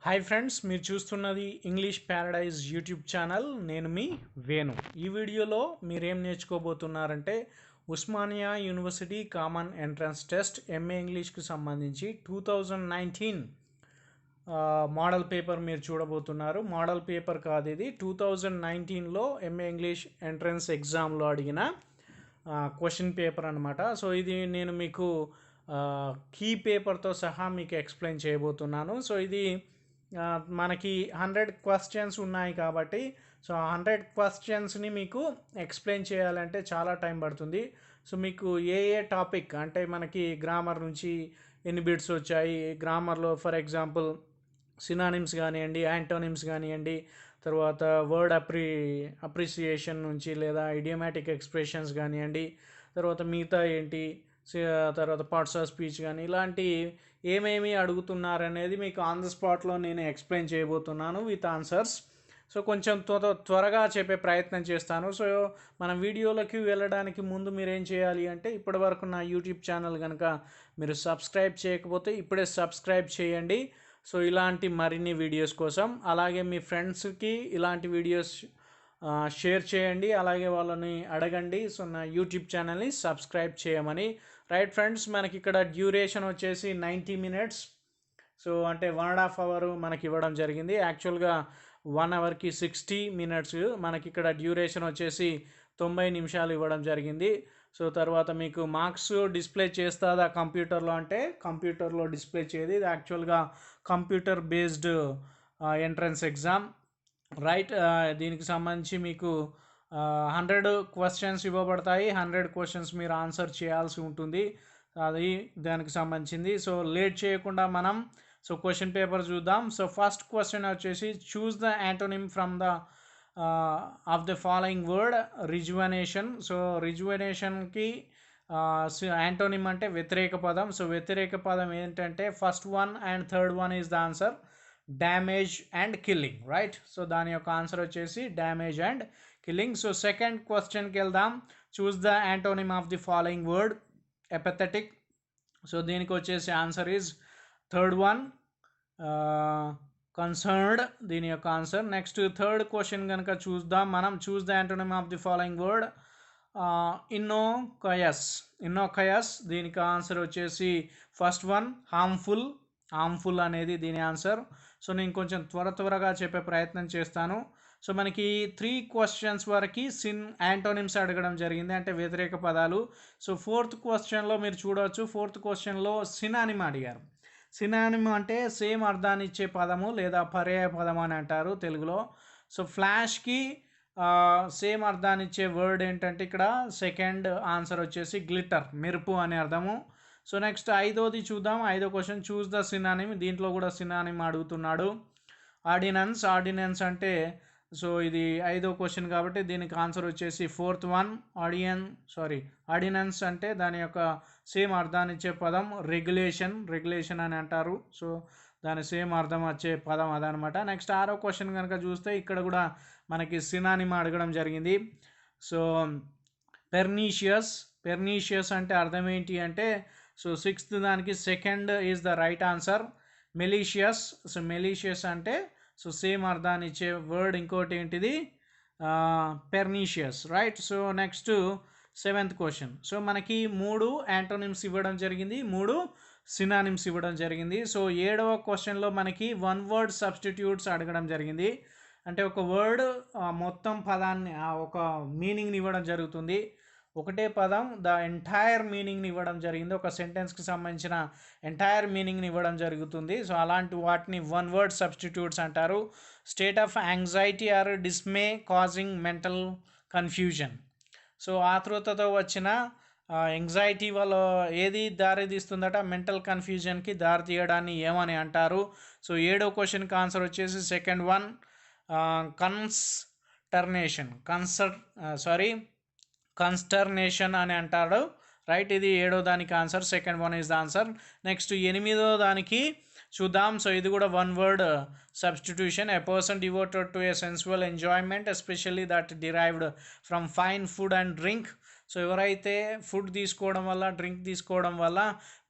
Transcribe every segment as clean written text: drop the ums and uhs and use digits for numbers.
Hi friends, మీరు చూస్తున్నది English Paradise YouTube channel. నేను మీ వేణు. ఈ వీడియోలో మీరేం నేర్చుకోబోతున్నారంటే Osmania university common entrance test MA ఇంగ్లీష్కి సంబంధించి 2019 మోడల్ పేపర్ మీరు చూడబోతున్నారు. మోడల్ పేపర్ కాదు, ఇది 2019లో ఎంఏ ఇంగ్లీష్ ఎంట్రన్స్ ఎగ్జామ్లో అడిగిన క్వశ్చన్ పేపర్ అనమాట. సో ఇది నేను మీకు కీ పేపర్తో సహా మీకు ఎక్స్ప్లెయిన్ చేయబోతున్నాను. సో ఇది మనకి 100 క్వశ్చన్స్ ఉన్నాయి కాబట్టి సో 100 క్వశ్చన్స్ని మీకు ఎక్స్ప్లెయిన్ చేయాలంటే చాలా టైం పడుతుంది. సో మీకు ఏ టాపిక్ అంటే మనకి గ్రామర్ నుంచి ఎన్ని బిట్స్ వచ్చాయి, గ్రామర్లో ఫర్ ఎగ్జాంపుల్ సినానిమ్స్ కానివ్వండి, యాంటోనిమ్స్ కానివ్వండి, తర్వాత వర్డ్ అప్రిసియేషన్ నుంచి లేదా ఇడియోమాటిక్ ఎక్స్ప్రెషన్స్ కానివ్వండి, తర్వాత మిగతా ఏంటి, తర్వాత పార్ట్స్ ఆఫ్ స్పీచ్ కానీ ఇలాంటి ఏమేమి అడుగుతున్నారనేది మీకు ఆన్ ద స్పాట్లో నేను ఎక్స్ప్లెయిన్ చేయబోతున్నాను విత్ ఆన్సర్స్. సో కొంచెం త్వరగా చెప్పే ప్రయత్నం చేస్తాను. సో మన వీడియోలోకి వెళ్ళడానికి ముందు మీరు ఏం చేయాలి అంటే ఇప్పటివరకు నా యూట్యూబ్ ఛానల్ కనుక మీరు సబ్స్క్రైబ్ చేయకపోతే ఇప్పుడే సబ్స్క్రైబ్ చేయండి. సో ఇలాంటి మరిన్ని వీడియోస్ కోసం, అలాగే మీ ఫ్రెండ్స్కి ఇలాంటి వీడియోస్ షేర్ చేయండి, అలాగే వాళ్ళని అడగండి సో నా యూట్యూబ్ ఛానల్ని సబ్స్క్రైబ్ చేయమని. రైట్ ఫ్రెండ్స్, మనకి ఇక్కడ డ్యూరేషన్ వచ్చేసి 90 మినిట్స్. సో అంటే 1.5 అవర్ మనకి ఇవ్వడం జరిగింది. యాక్చువల్గా 1 అవర్కి 60 మినిట్స్, మనకి ఇక్కడ డ్యూరేషన్ వచ్చేసి 90 నిమిషాలు ఇవ్వడం జరిగింది. సో తర్వాత మీకు మార్క్స్ డిస్ప్లే చేస్తుందా కంప్యూటర్లో అంటే కంప్యూటర్లో డిస్ప్లే చేయదు. ఇది యాక్చువల్గా computer based entrance exam. Right, దీనికి సంబంధించి మీకు 100 క్వశ్చన్స్ ఇవ్వబడతాయి. 100 క్వశ్చన్స్ మీరు ఆన్సర్ చేయాల్సి ఉంటుంది, అది దానికి సంబంధించింది. సో లేట్ చేయకుండా మనం సో క్వశ్చన్ పేపర్ చూద్దాం. సో ఫస్ట్ క్వశ్చన్ వచ్చేసి choose the antonym from the of the following word rejuvenation. So రిజువనేషన్కి యాంటోనిమ్ అంటే వ్యతిరేక పదం. సో వ్యతిరేక పదం ఏంటంటే first one and third one is the answer, damage and killing. Right, so దాని యొక్క ఆన్సర్ వచ్చేసి damage and killing. So second క్వశ్చన్కి వెళ్దాం. Choose the antonym of the following word apathetic. So దీనికి వచ్చేసి answer is third one, concerned, దీని యొక్క answer. Next third question కనుక చూద్దాం మనం. Choose the antonym of the following word innocuous. Innocuous దీనికి ఆన్సర్ వచ్చేసి ఫస్ట్ వన్, హార్మ్ఫుల్. హార్మ్ఫుల్ అనేది దీని ఆన్సర్. సో నేను కొంచెం త్వరగా చెప్పే ప్రయత్నం చేస్తాను. సో మనకి 3 క్వశ్చన్స్ వరకు యాంటోనిమ్స్ అడగడం జరిగింది, అంటే వ్యతిరేక పదాలు. సో ఫోర్త్ క్వశ్చన్లో మీరు చూడవచ్చు, ఫోర్త్ క్వశ్చన్లో సినానిమ్ అడిగారు. సినానిమ్ అంటే సేమ్ అర్థాన్ని ఇచ్చే పదము లేదా పర్యాయ పదము అని అంటారు తెలుగులో. సో ఫ్లాష్కి సేమ్ అర్థాన్ని ఇచ్చే వర్డ్ ఏంటంటే ఇక్కడ సెకండ్ ఆన్సర్ వచ్చేసి గ్లిటర్, మెరుపు అనే అర్థము. సో నెక్స్ట్ ఐదోది చూద్దాం. ఐదో క్వశ్చన్ చూస్ ద సినానిమ్. దీంట్లో కూడా సినానిమ్ అడుగుతున్నాడు. ఆర్డినెన్స్. ఆర్డినెన్స్ అంటే సో ఇది ఐదో క్వశ్చన్ కాబట్టి దీనికి ఆన్సర్ వచ్చేసి ఫోర్త్ వన్, ఆర్డినెన్స్ అంటే దాని యొక్క సేమ్ అర్థాన్ని ఇచ్చే పదం రెగ్యులేషన్. రెగ్యులేషన్ అని అంటారు. సో దాని సేమ్ అర్థం వచ్చే పదం అదనమాట. నెక్స్ట్ ఆరో క్వశ్చన్ కనుక చూస్తే ఇక్కడ కూడా మనకి సినానిమ్ అడగడం జరిగింది. So pernicious. పెర్నీషియస్ అంటే అర్థం ఏంటి అంటే సో సిక్స్త్ దానికి second is the right answer. Malicious. So malicious అంటే సో సేమ్ అర్థాన్ని ఇచ్చే వర్డ్ ఇంకోటి ఏంటిది pernicious. Right, so next seventh question. So మనకి 3 యాంటోనిమ్స్ ఇవ్వడం జరిగింది, 3 సినానిమ్స్ ఇవ్వడం జరిగింది. సో 7వ క్వశ్చన్లో మనకి వన్ వర్డ్ సబ్స్టిట్యూట్స్ అడగడం జరిగింది. అంటే ఒక వర్డ్ మొత్తం పదాన్ని ఒక మీనింగ్ని ఇవ్వడం జరుగుతుంది. ఒకటే పదం ద ఎంటైర్ మీనింగ్ని ఇవ్వడం జరిగింది, ఒక సెంటెన్స్కి సంబంధించిన ఎంటైర్ మీనింగ్ని ఇవ్వడం జరుగుతుంది. సో అలాంటి వాటిని వన్ వర్డ్ సబ్స్టిట్యూట్స్ అంటారు. State of anxiety or dismay causing mental confusion. So ఆతృతతో వచ్చిన యాంగ్జైటీ వల్ల ఏది దారి తీస్తుందట, మెంటల్ కన్ఫ్యూజన్కి దారి తీయడాన్ని ఏమని అంటారు. సో 7వ క్వశ్చన్కి ఆన్సర్ వచ్చేసి సెకండ్ వన్, కన్స్టర్నేషన్ అని అంటాడు. రైట్, ఇది 7వ దానికి answer, second one is the answer. Next 8వ దానికి చూద్దాం. సో ఇది కూడా one word substitution. A person devoted to A sensual enjoyment especially that derived from fine food and drink. So ఎవరైతే ఫుడ్ తీసుకోవడం వల్ల డ్రింక్ తీసుకోవడం వల్ల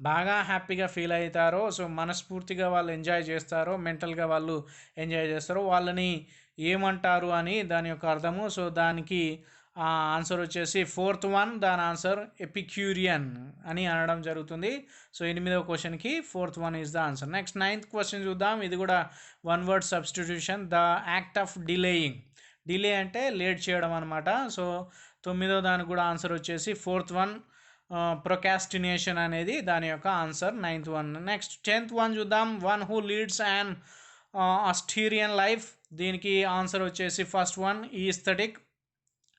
బాగా హ్యాపీగా ఫీల్ అవుతారో, సో మనస్ఫూర్తిగా వాళ్ళు ఎంజాయ్ చేస్తారో, మెంటల్గా వాళ్ళు ఎంజాయ్ చేస్తారో వాళ్ళని ఏమంటారు అని దాని యొక్క అర్థము. సో దానికి ఆన్సర్ వచ్చేసి ఫోర్త్ వన్, దాని ఆన్సర్ ఎపిక్యూరియన్ అని అనడం జరుగుతుంది. సో 8వ క్వశ్చన్కి fourth one is the answer. Next 9th question చూద్దాం. ఇది కూడా one word substitution. The act of delaying. Delay అంటే లేట్ చేయడం అనమాట. సో 9వ దానికి కూడా ఆన్సర్ వచ్చేసి ఫోర్త్ వన్ ప్రొకాస్టినేషన్ అనేది దాని యొక్క answer 9th one. Next 10th one చూద్దాం. One who leads and austere life. దీనికి ఆన్సర్ వచ్చేసి ఫస్ట్ వన్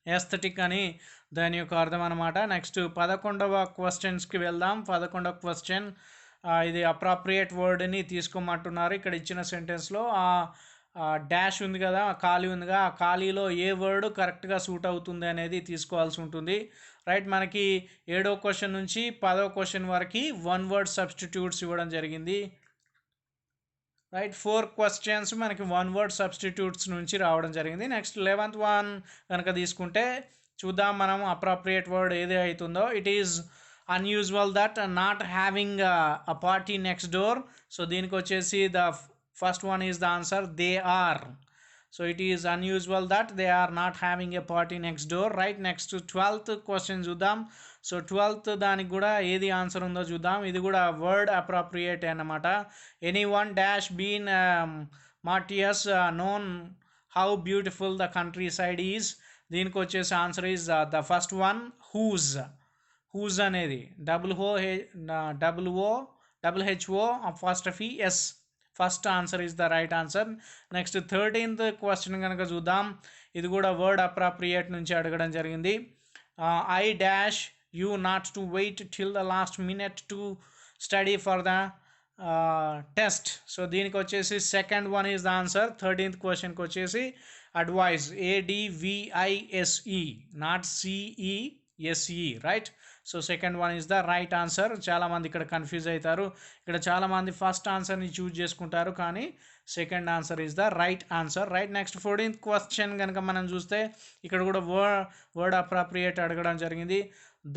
ఎస్థెటిక్ అని దాని యొక్క అర్థం అనమాట. నెక్స్ట్ 11వ క్వశ్చన్స్కి వెళ్దాం. 11వ క్వశ్చన్, ఇది అప్రాప్రియేట్ వర్డ్ని తీసుకోమంటున్నారు. ఇక్కడ ఇచ్చిన సెంటెన్స్లో డాష్ ఉంది కదా, ఖాళీ ఉందిగా, ఆ ఖాళీలో ఏ వర్డ్ కరెక్ట్గా సూట్ అవుతుంది అనేది తీసుకోవాల్సి ఉంటుంది. రైట్, మనకి 7వ క్వశ్చన్ నుంచి 10వ క్వశ్చన్ వరకు వన్ వర్డ్ సబ్స్టిట్యూట్స్ ఇవ్వడం జరిగింది. రైట్, 4 క్వశ్చన్స్ మనకి వన్ వర్డ్ సబ్స్టిట్యూట్స్ నుంచి రావడం జరిగింది. నెక్స్ట్ 11th వన్ కనుక తీసుకుంటే చూద్దాం మనం అప్రాప్రియేట్ వర్డ్ ఏది అవుతుందో. It is unusual that not having a party next door. So దీనికి వచ్చేసి the first one is the answer they are. So it is unusual that they are not having a party next door. Right, next 12th question చూద్దాం. So 12th దానికి కూడా ఏది ఆన్సర్ ఉందో చూద్దాం. ఇది కూడా వర్డ్ అప్రాప్రియేట్ అన్నమాట. ఎనీ వన్ డాష్ బీన్ మార్టియస్ known how beautiful the countryside is. దీనికి వచ్చేసి answer is the first one whose అనేది WHO first of S. First answer is the right answer. Next 13th question కనుక చూద్దాం. ఇది కూడా word appropriate నుంచి అడగడం జరిగింది. I dash you not to wait till the last minute to study for the test. So దీనికి వచ్చేసి second one is the answer. 13th క్వశ్చన్కి వచ్చేసి advise, ADVISE, not CESE. Right, so second one is the right answer. చాలామంది ఇక్కడ confuse అవుతారు. ఇక్కడ చాలామంది first ఆన్సర్ని చూజ్ చేసుకుంటారు, కానీ second answer is the right answer. Right, next 14th question కనుక మనం చూస్తే ఇక్కడ కూడా వర్డ్ అప్రాప్రియేట్ అడగడం జరిగింది.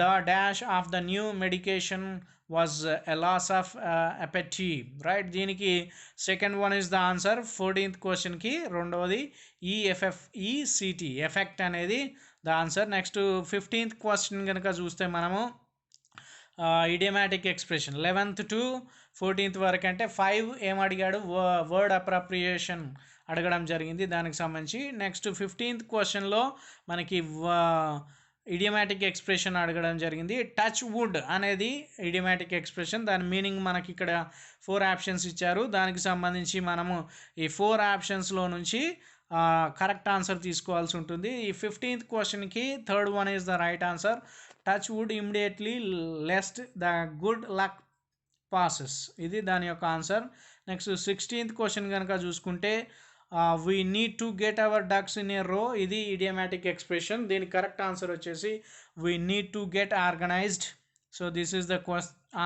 The dash of the new medication was a loss of appetite. Right, దీనికి second one is the answer. 14th క్వశ్చన్కి రెండవది EFFECT, ఎఫెక్ట్ అనేది the answer. Next 15th question కనుక చూస్తే మనము idiomatic expression 11th to 14th వరకు అంటే 5 ఏం అడిగాడు, వర్డ్ అప్రాప్రియేషన్ అడగడం జరిగింది దానికి సంబంధించి. నెక్స్ట్ 15th క్వశ్చన్లో మనకి ఇడియమాటిక్ ఎక్స్ప్రెషన్ అడగడం జరిగింది. టచ్ వుడ్ అనేది ఇడియమాటిక్ ఎక్స్ప్రెషన్. దాని మీనింగ్ మనకి ఇక్కడ 4 ఆప్షన్స్ ఇచ్చారు. దానికి సంబంధించి మనము ఈ 4 ఆప్షన్స్లో నుంచి కరెక్ట్ ఆన్సర్ తీసుకోవాల్సి ఉంటుంది. ఈ 15th క్వశ్చన్కి third one is the right answer. Touch wood immediately lest the good luck passes, ఇది దాని యొక్క ఆన్సర్. నెక్స్ట్ 16th క్వశ్చన్ కనుక చూసుకుంటే we need to get our ducks in a row, ఇది ఇడియమాటిక్ ఎక్స్ప్రెషన్. దీనికి కరెక్ట్ ఆన్సర్ వచ్చేసి we need to get organised. So this is the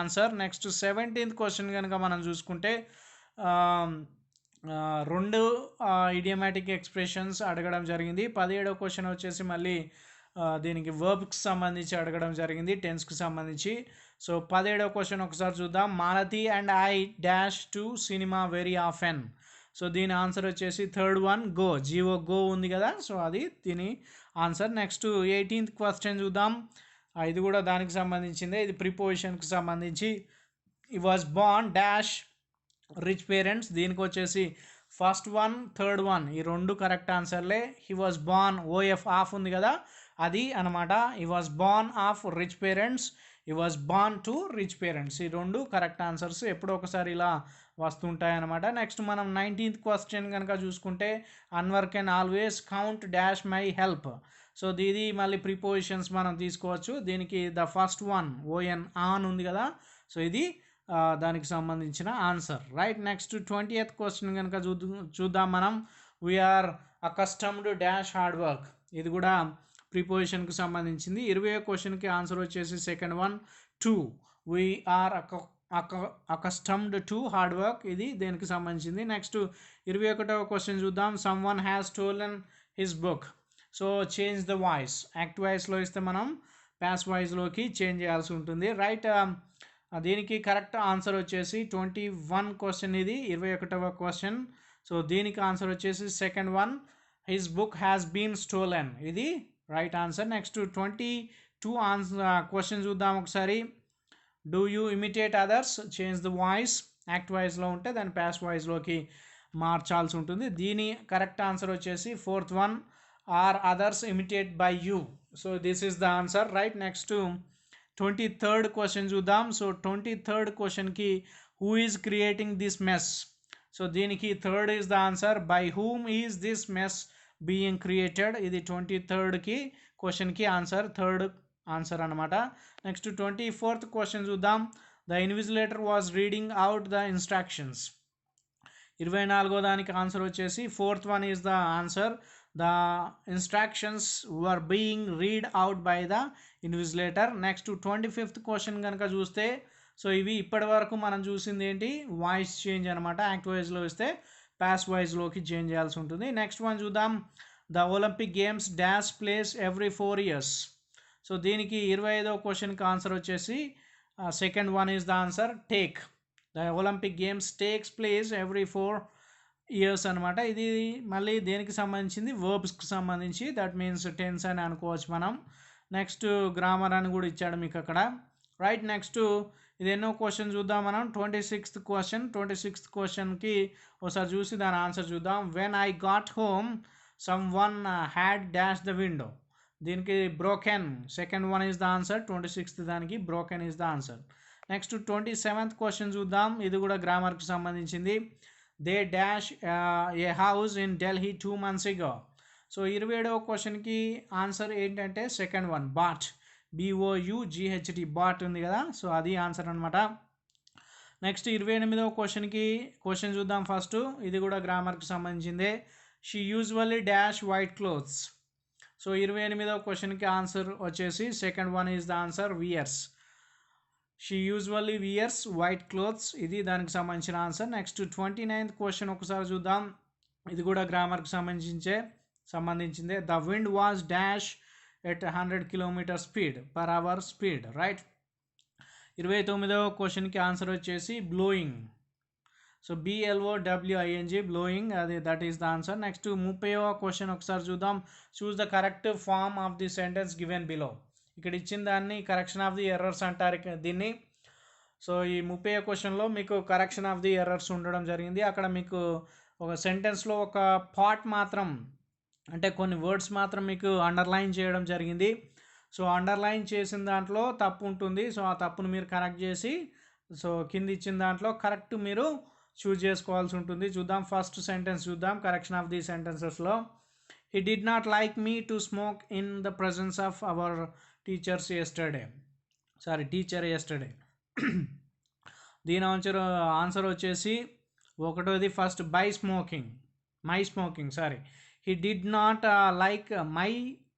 answer. Next 17th question కనుక మనం చూసుకుంటే 2 ఇడియమాటిక్ ఎక్స్ప్రెషన్స్ అడగడం జరిగింది. 17వ క్వశ్చన్ వచ్చేసి మళ్ళీ దీనికి వర్బ్కి సంబంధించి అడగడం జరిగింది, టెన్స్కి సంబంధించి. సో 17వ క్వశ్చన్ ఒకసారి చూద్దాం. Malathi and I dash to cinema very often. So దీని ఆన్సర్ వచ్చేసి థర్డ్ వన్ గో ఉంది కదా, సో అది దీని ఆన్సర్. నెక్స్ట్ 18th క్వశ్చన్ చూద్దాం. ఇది కూడా దానికి సంబంధించిందే, ఇది ప్రిపోజిషన్కి సంబంధించి. ఈ was born dash rich parents. దీనికి వచ్చేసి ఫస్ట్ వన్ థర్డ్ వన్ ఈ 2 కరెక్ట్ ఆన్సర్లే. He was born OF of ఉంది కదా, అది అనమాట. He was born of rich parents, he was born to rich parents, ఈ 2 కరెక్ట్ ఆన్సర్స్. ఎప్పుడో ఒకసారి ఇలా వస్తుంటాయి అనమాట. నెక్స్ట్ మనం 19th క్వశ్చన్ కనుక చూసుకుంటే Anwar can always count dash my help. So ఇది మళ్ళీ ప్రిపోజిషన్స్ మనం తీసుకోవచ్చు. దీనికి the first one ON on ఉంది కదా, సో ఇది దానికి సంబంధించిన answer. Right, next 20th question కనుక చూద్దాం మనం. We are accustomed dash hard work, ఇది కూడా ప్రిపోజిషన్కి సంబంధించింది. 20వ క్వశ్చన్కి ఆన్సర్ వచ్చేసి second one 2. We are accustomed to hard work, ఇది దేనికి సంబంధించింది. నెక్స్ట్ 21వ క్వశ్చన్ చూద్దాం. Someone has stolen his book. So change the voice, act వాయిస్లో ఇస్తే మనం ప్యాస్ వాయిస్లోకి చేంజ్ చేయాల్సి ఉంటుంది రైట్. దీనికి కరెక్ట్ ఆన్సర్ వచ్చేసి 21 క్వశ్చన్, ఇది 21వ క్వశ్చన్. సో దీనికి ఆన్సర్ వచ్చేసి second one, his book has been stolen, ఇది రైట్ ఆన్సర్. నెక్స్ట్ 22 క్వశ్చన్ చూద్దాం ఒకసారి. Do you imitate others, change the voice. Act వాయిస్లో ఉంటే దాన్ని ప్యాస్ వాయిస్లోకి మార్చాల్సి ఉంటుంది. దీని కరెక్ట్ ఆన్సర్ వచ్చేసి fourth one, are others imitate by you. So this is the answer right. Next 23rd question చూద్దాం. సో 23rd క్వశ్చన్కి who is creating this mess. So దీనికి third is the answer, by whom is this mess being created. ఇది 23rdకి క్వశ్చన్కి answer, third answer అనమాట. Next 24th question చూద్దాం. The invigilator was reading out the instructions. 24వ దానికి answer వచ్చేసి fourth one is the answer, the instructions were being read out by the invigilator. Next 25th question కనుక చూస్తే, so ఇవి ఇప్పటి వరకు మనం చూసింది ఏంటి, వాయిస్ చేంజ్ అనమాట. యాక్ట్ వాయిస్లో ఇస్తే ప్యాస్ వాయిస్లోకి చేంజ్ చేయాల్సి ఉంటుంది. నెక్స్ట్ వన్ చూద్దాం. The Olympic games dash place every 4 years. So దీనికి 25వ క్వశ్చన్కి ఆన్సర్ వచ్చేసి second one is the answer, take. The Olympic games takes place every 4 years అనమాట. ఇది మళ్ళీ దేనికి సంబంధించింది, వర్బ్స్కి సంబంధించి, దట్ మీన్స్ టెన్స్ అని అనుకోవచ్చు మనం. నెక్స్ట్ గ్రామర్ అని కూడా ఇచ్చాడు మీకు అక్కడ రైట్. నెక్స్ట్ ఇది ఎన్నో క్వశ్చన్ చూద్దాం మనం. 26th question. 26th క్వశ్చన్కి ఒకసారి చూసి దాని ఆన్సర్ చూద్దాం. When I got home someone had dash the window. దీనికి broken, second one is the answer. 26th దానికి broken is the answer. Next 27th question చూద్దాం. ఇది కూడా గ్రామర్కి సంబంధించింది. They dash a house in Delhi 2 months ago. So 27వ క్వశ్చన్కి answer ఏంటంటే second one, bought, BOUGHT, bought ఉంది కదా, సో అది ఆన్సర్ అనమాట. నెక్స్ట్ 28వ క్వశ్చన్కి క్వశ్చన్ చూద్దాం ఫస్ట్. ఇది కూడా గ్రామర్కి సంబంధించిందే. She usually dash white clothes. So 28వ క్వశ్చన్కి ఆన్సర్ వచ్చేసి second one is the answer, wears. She usually wears white clothes, ఇది దానికి సంబంధించిన ఆన్సర్. నెక్స్ట్ 29th క్వశ్చన్ ఒకసారి చూద్దాం. ఇది కూడా గ్రామర్కి సంబంధించిందే. The wind was dash at 100 km per hour speed right. 29వ క్వశ్చన్కి ఆన్సర్ వచ్చేసి బ్లోయింగ్. సో BLOWING, బ్లోయింగ్, అది that is the answer. Next 30వ క్వశ్చన్ ఒకసారి చూద్దాం. Choose the correct form of the sentence given below. ఇక్కడ ఇచ్చిన దాన్ని కరెక్షన్ ఆఫ్ ది ఎర్రర్స్ అంటారు దీన్ని. సో ఈ 30వ క్వశ్చన్లో మీకు కరెక్షన్ ఆఫ్ ది ఎర్రర్స్ ఉండడం జరిగింది. అక్కడ మీకు ఒక సెంటెన్స్లో ఒక పార్ట్ మాత్రం, అంటే కొన్ని వర్డ్స్ మాత్రం మీకు అండర్లైన్ చేయడం జరిగింది. సో అండర్లైన్ చేసిన దాంట్లో తప్పు ఉంటుంది. సో ఆ తప్పును మీరు కరెక్ట్ చేసి, సో కింద ఇచ్చిన దాంట్లో కరెక్ట్ మీరు చూజ్ చేసుకోవాల్సి ఉంటుంది. చూద్దాం ఫస్ట్ సెంటెన్స్ చూద్దాం. కరెక్షన్ ఆఫ్ ది సెంటెన్సెస్లో, he did not like me to smoke in the presence of our teacher yesterday. దీని ఆన్సర్ వచ్చేసి ఒకటోది first, my smoking. He did not like my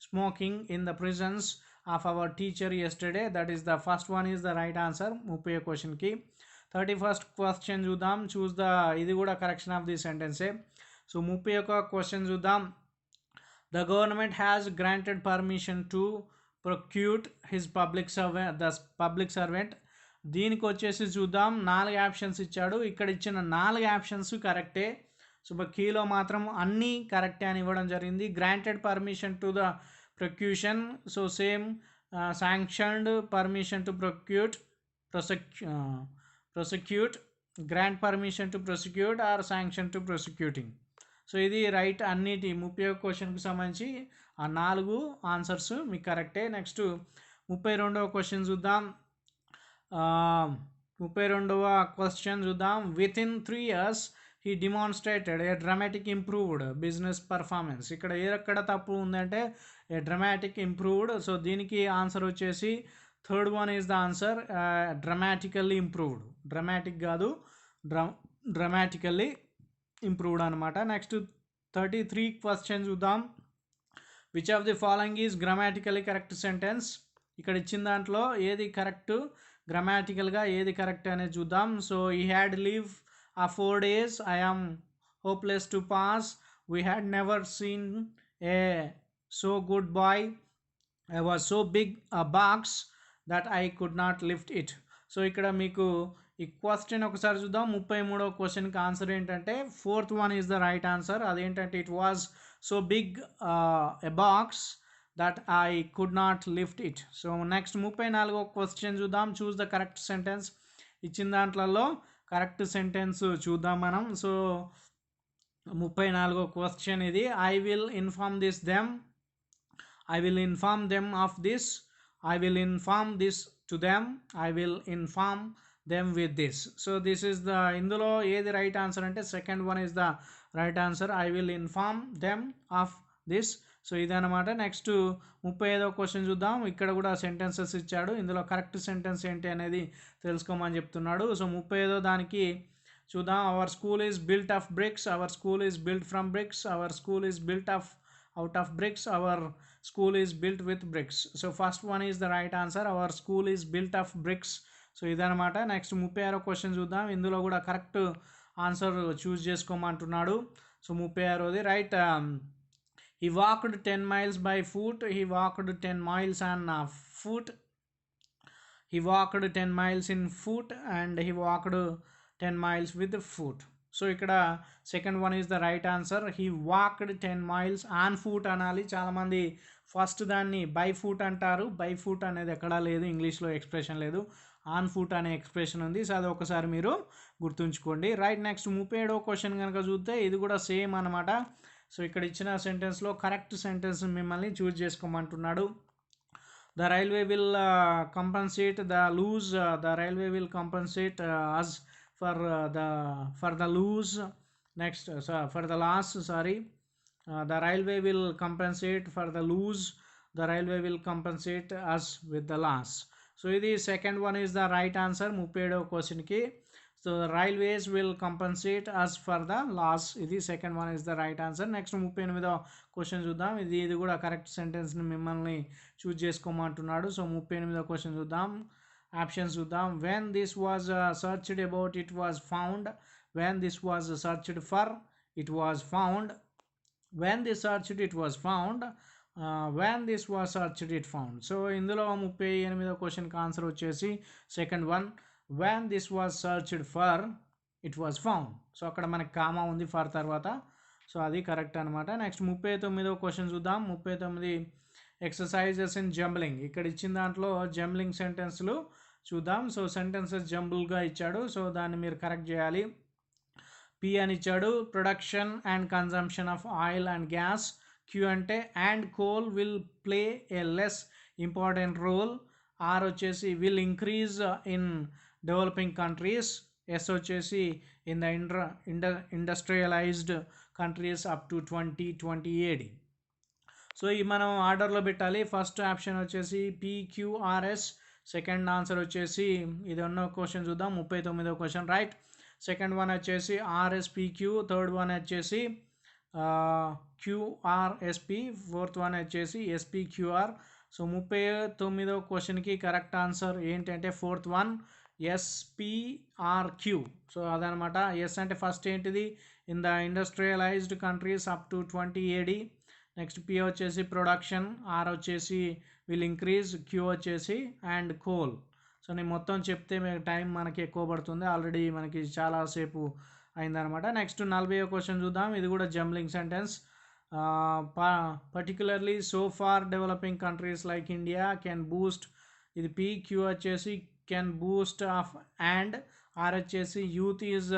smoking in the presence of our teacher yesterday. That is the first one is the right answer 30వ క్వశ్చన్కి. 31st question చూద్దాం. Choose the, ఇది కూడా correction of the సెంటెన్సే. So 31వ question చూద్దాం. The government has granted permission to prosecute his public servant. దీనికి వచ్చేసి చూద్దాం. 4 ఆప్షన్స్ ఇచ్చాడు. ఇక్కడ ఇచ్చిన 4 ఆప్షన్స్ కరెక్టే. సో కీలో మాత్రం అన్నీ కరెక్టే అని ఇవ్వడం జరిగింది. Granted permission to the prosecution, so same sanctioned permission to prosecute, grant permission to prosecute or sanction to prosecuting. So ఇది రైట్. అన్నిటి 30వ క్వశ్చన్కి సంబంధించి ఆ 4 ఆన్సర్స్ మీకు కరెక్టే. నెక్స్ట్ 32వ క్వశ్చన్ చూద్దాం. 32వ క్వశ్చన్ చూద్దాం. With in 3 years he demonstrated a dramatic improved business performance. ఇక్కడ ఎక్కడ తప్పు ఉందంటే ఏ డ్రమాటిక్ ఇంప్రూవ్డ్. సో దీనికి ఆన్సర్ వచ్చేసి third one is the answer, dramatically improved. Dramatic కాదు, డ్రమాటికల్లీ ఇంప్రూవ్డ్ అనమాట. నెక్స్ట్ 33 క్వశ్చన్ చూద్దాం. Which of the following is grammatically correct sentence. ఇక్కడ ఇచ్చిన దాంట్లో ఏది కరెక్ట్, గ్రామాటికల్గా ఏది కరెక్ట్ అనేది చూద్దాం. సో ఈ had leave 4 days, I am hopeless to pass, we had never seen a so good boy, I was so big a box that I could not lift it. So ఇక్కడ మీకు ఈ question ఒకసారి చూద్దాం. 33వ క్వశ్చన్కి answer ఏంటంటే fourth one is the right answer. అదేంటంటే it was so big a box that I could not lift it. So next 34వ question చూద్దాం. Choose the correct sentence. ఇచ్చిన దాంట్లలో కరెక్ట్ సెంటెన్స్ చూద్దాం మనం. సో 34వ క్వశ్చన్ ఇది. I will inform this them. I will inform them of this. I will inform this to them. I will inform them with this. So this is the indulo edi right answer ante second one is the right answer. I will inform them of this. So ఇదన్నమాట. Next 35వ question చూద్దాం. ఇక్కడ కూడా sentences ఇచ్చాడు. ఇందులో correct sentence ఏంటి అనేది తెలుసుకోమని చెప్తున్నాడు. So 35వ దానికి చూద్దాం. Our school is built of bricks. Our school is built from bricks. Our school is built of out of bricks. Our school is built with bricks. So first one is the right answer. Our school is built of bricks. So ఇదన్నమాట. Next 36వ question చూద్దాం. ఇందులో కూడా correct answer choose చేసుకోమంటున్నాడు. So 36ది right. he walked 10 miles by foot. He walked 10 miles on foot. He walked 10 miles in foot and he walked 10 miles with foot. So ఇక్కడ second one is the right answer. He walked 10 miles on foot అనాలి. చాలామంది first దాన్ని by foot అంటారు. By foot అనేది ఎక్కడా లేదు, ఇంగ్లీష్లో expression లేదు. ఆన్ ఫుట్ అనే ఎక్స్ప్రెషన్ ఉంది. సో అది ఒకసారి మీరు గుర్తుంచుకోండి. రైట్. నెక్స్ట్ 37వ క్వశ్చన్ కనుక చూస్తే ఇది కూడా సేమ్ అనమాట. సో ఇక్కడ ఇచ్చిన సెంటెన్స్లో కరెక్ట్ సెంటెన్స్ మిమ్మల్ని చూస్ చేసుకోమంటున్నాడు. The railway will compensate the lose. The railway will compensate us for the lose. Next for the loss, sorry. The railway will compensate for the lose. The railway will compensate us with the loss. So the second one is the right answer 37వ question కి. So railways will compensate us for the loss. ఇది second one is the right answer. Next 38వ question చూద్దాం. ఇది కూడా correct సెంటెన్స్ని మిమ్మల్ని choose చేసుకోమంటున్నాడు. సో 38వ క్వశ్చన్ చూద్దాం. ఆప్షన్స్ చూద్దాం. when this was searched about it was found. when this was searched for it was found. when this searched it was found. when this was searched it found. So ఇందులో 38వ క్వశ్చన్కి answer వచ్చేసి second one. when this was searched for it was found. So అక్కడ మనకి comma ఉంది for తర్వాత. So అది correct అనమాట. Next 39వ question చూద్దాం. 39 ఎక్సర్సైజెస్ ఇన్ జంబ్లింగ్. ఇక్కడ ఇచ్చిన దాంట్లో జంబ్లింగ్ సెంటెన్స్లు చూద్దాం. సో సెంటెన్సెస్ జంబుల్గా ఇచ్చాడు. సో దాన్ని మీరు కరెక్ట్ చేయాలి. పి అని ఇచ్చాడు. Production and consumption of oil and gas. Q అంటే and coal will play a less important role. R వచ్చేసి will increase in developing countries. S వచ్చేసి in the industrialised countries up to 2020 AD. So ఈ మనం ఆర్డర్లో పెట్టాలి. First option వచ్చేసి PQRS. Second answer వచ్చేసి ఇది ఉన్న క్వశ్చన్ చూద్దాం. 39వ క్వశ్చన్ రైట్. సెకండ్ వన్ వచ్చేసి RSPQ. థర్డ్ వన్ వచ్చేసి QRSP. ఫోర్త్ వన్ వచ్చేసి SPQR. సో 39వ క్వశ్చన్కి కరెక్ట్ ఆన్సర్ ఏంటంటే ఫోర్త్ వన్ SPRQ. సో అదనమాట. ఎస్ అంటే ఫస్ట్ ఏంటిది in the industrialised countries up to 20 AD. Next P వచ్చేసి ప్రొడక్షన్. ఆర్ వచ్చేసి విల్ ఇంక్రీజ్. క్యూ వచ్చేసి అండ్ కోల్. సో నేను మొత్తం చెప్తే టైం మనకి ఎక్కువ పడుతుంది. ఆల్రెడీ మనకి చాలాసేపు అయిందనమాట. నెక్స్ట్ 40వ క్వశ్చన్ చూద్దాం. ఇది కూడా jumbling sentence. Particularly so far developing countries like India can boost. ఇది పి. క్యూ వచ్చేసి can boost of and. R వచ్చేసి యూత్ ఈజ్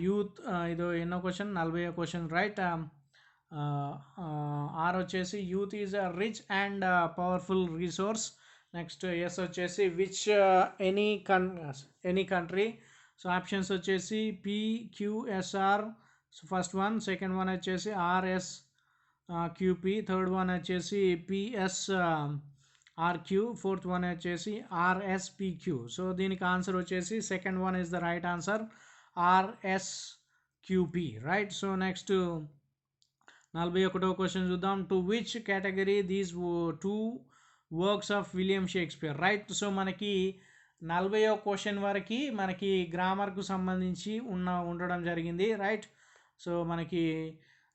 యూత్. ఇది ఎన్నో క్వశ్చన్ 40వ క్వశ్చన్ రైట్. ఆర్ వచ్చేసి youth is a rich and powerful resource. Next S వచ్చేసి which any country. So options వచ్చేసి PQSR. So first one. Second one వచ్చేసి RSQP. Third one వచ్చేసి PSRQ. Fourth one వచ్చేసి RSPQ. So దీనికి answer వచ్చేసి second one is the right answer RSQP right. So next 41వ question చూద్దాం. To which category these 2 works of William Shakespeare right. So మనకి 40వ question వరకు మనకి గ్రామర్కు సంబంధించి ఉండడం జరిగింది రైట్. సో మనకి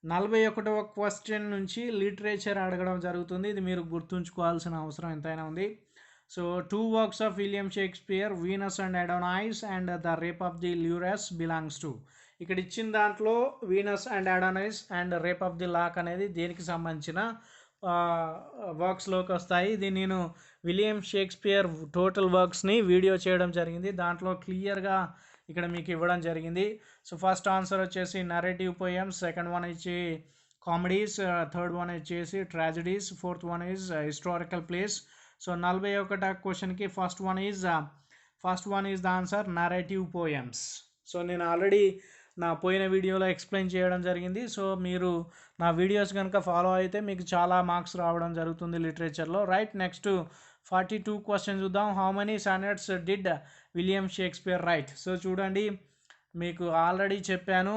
41వ క్వశ్చన్ నుంచి లిటరేచర్ అడగడం జరుగుతుంది. ఇది మీరు గుర్తుంచుకోవాల్సిన అవసరం ఎంతైనా ఉంది. So 2 works of William Shakespeare, Venus and Adonis and the rape of the Lucrece belongs to. ఇక్కడ ఇచ్చిన దాంట్లో Venus and Adonis and rape of the lock అనేది దేనికి సంబంధించిన వర్క్స్లోకి వస్తాయి. ఇది నేను విలియం షేక్స్పియర్ టోటల్ వర్క్స్ని వీడియో చేయడం జరిగింది. దాంట్లో క్లియర్గా ఇక్కడ మీకు ఇవ్వడం జరిగింది. సో ఫస్ట్ ఆన్సర్ వచ్చేసి నరేటివ్ పోయమ్స్, సెకండ్ వన్ వచ్చి కామెడీస్, థర్డ్ వన్ వచ్చేసి tragedies, fourth one is historical place. So 41వ క్వశ్చన్కి first one is the answer narrative poems. So నేను ఆల్రెడీ నా పోయిన వీడియోలో ఎక్స్ప్లెయిన్ చేయడం జరిగింది. సో మీరు నా వీడియోస్ కనుక ఫాలో అయితే మీకు చాలా మార్క్స్ రావడం జరుగుతుంది లిటరేచర్లో. రైట్, నెక్స్ట్ 42 క్వశ్చన్ చూద్దాం. How many sonnets did William Shakespeare right? So చూడండి, మీకు ఆల్రెడీ చెప్పాను,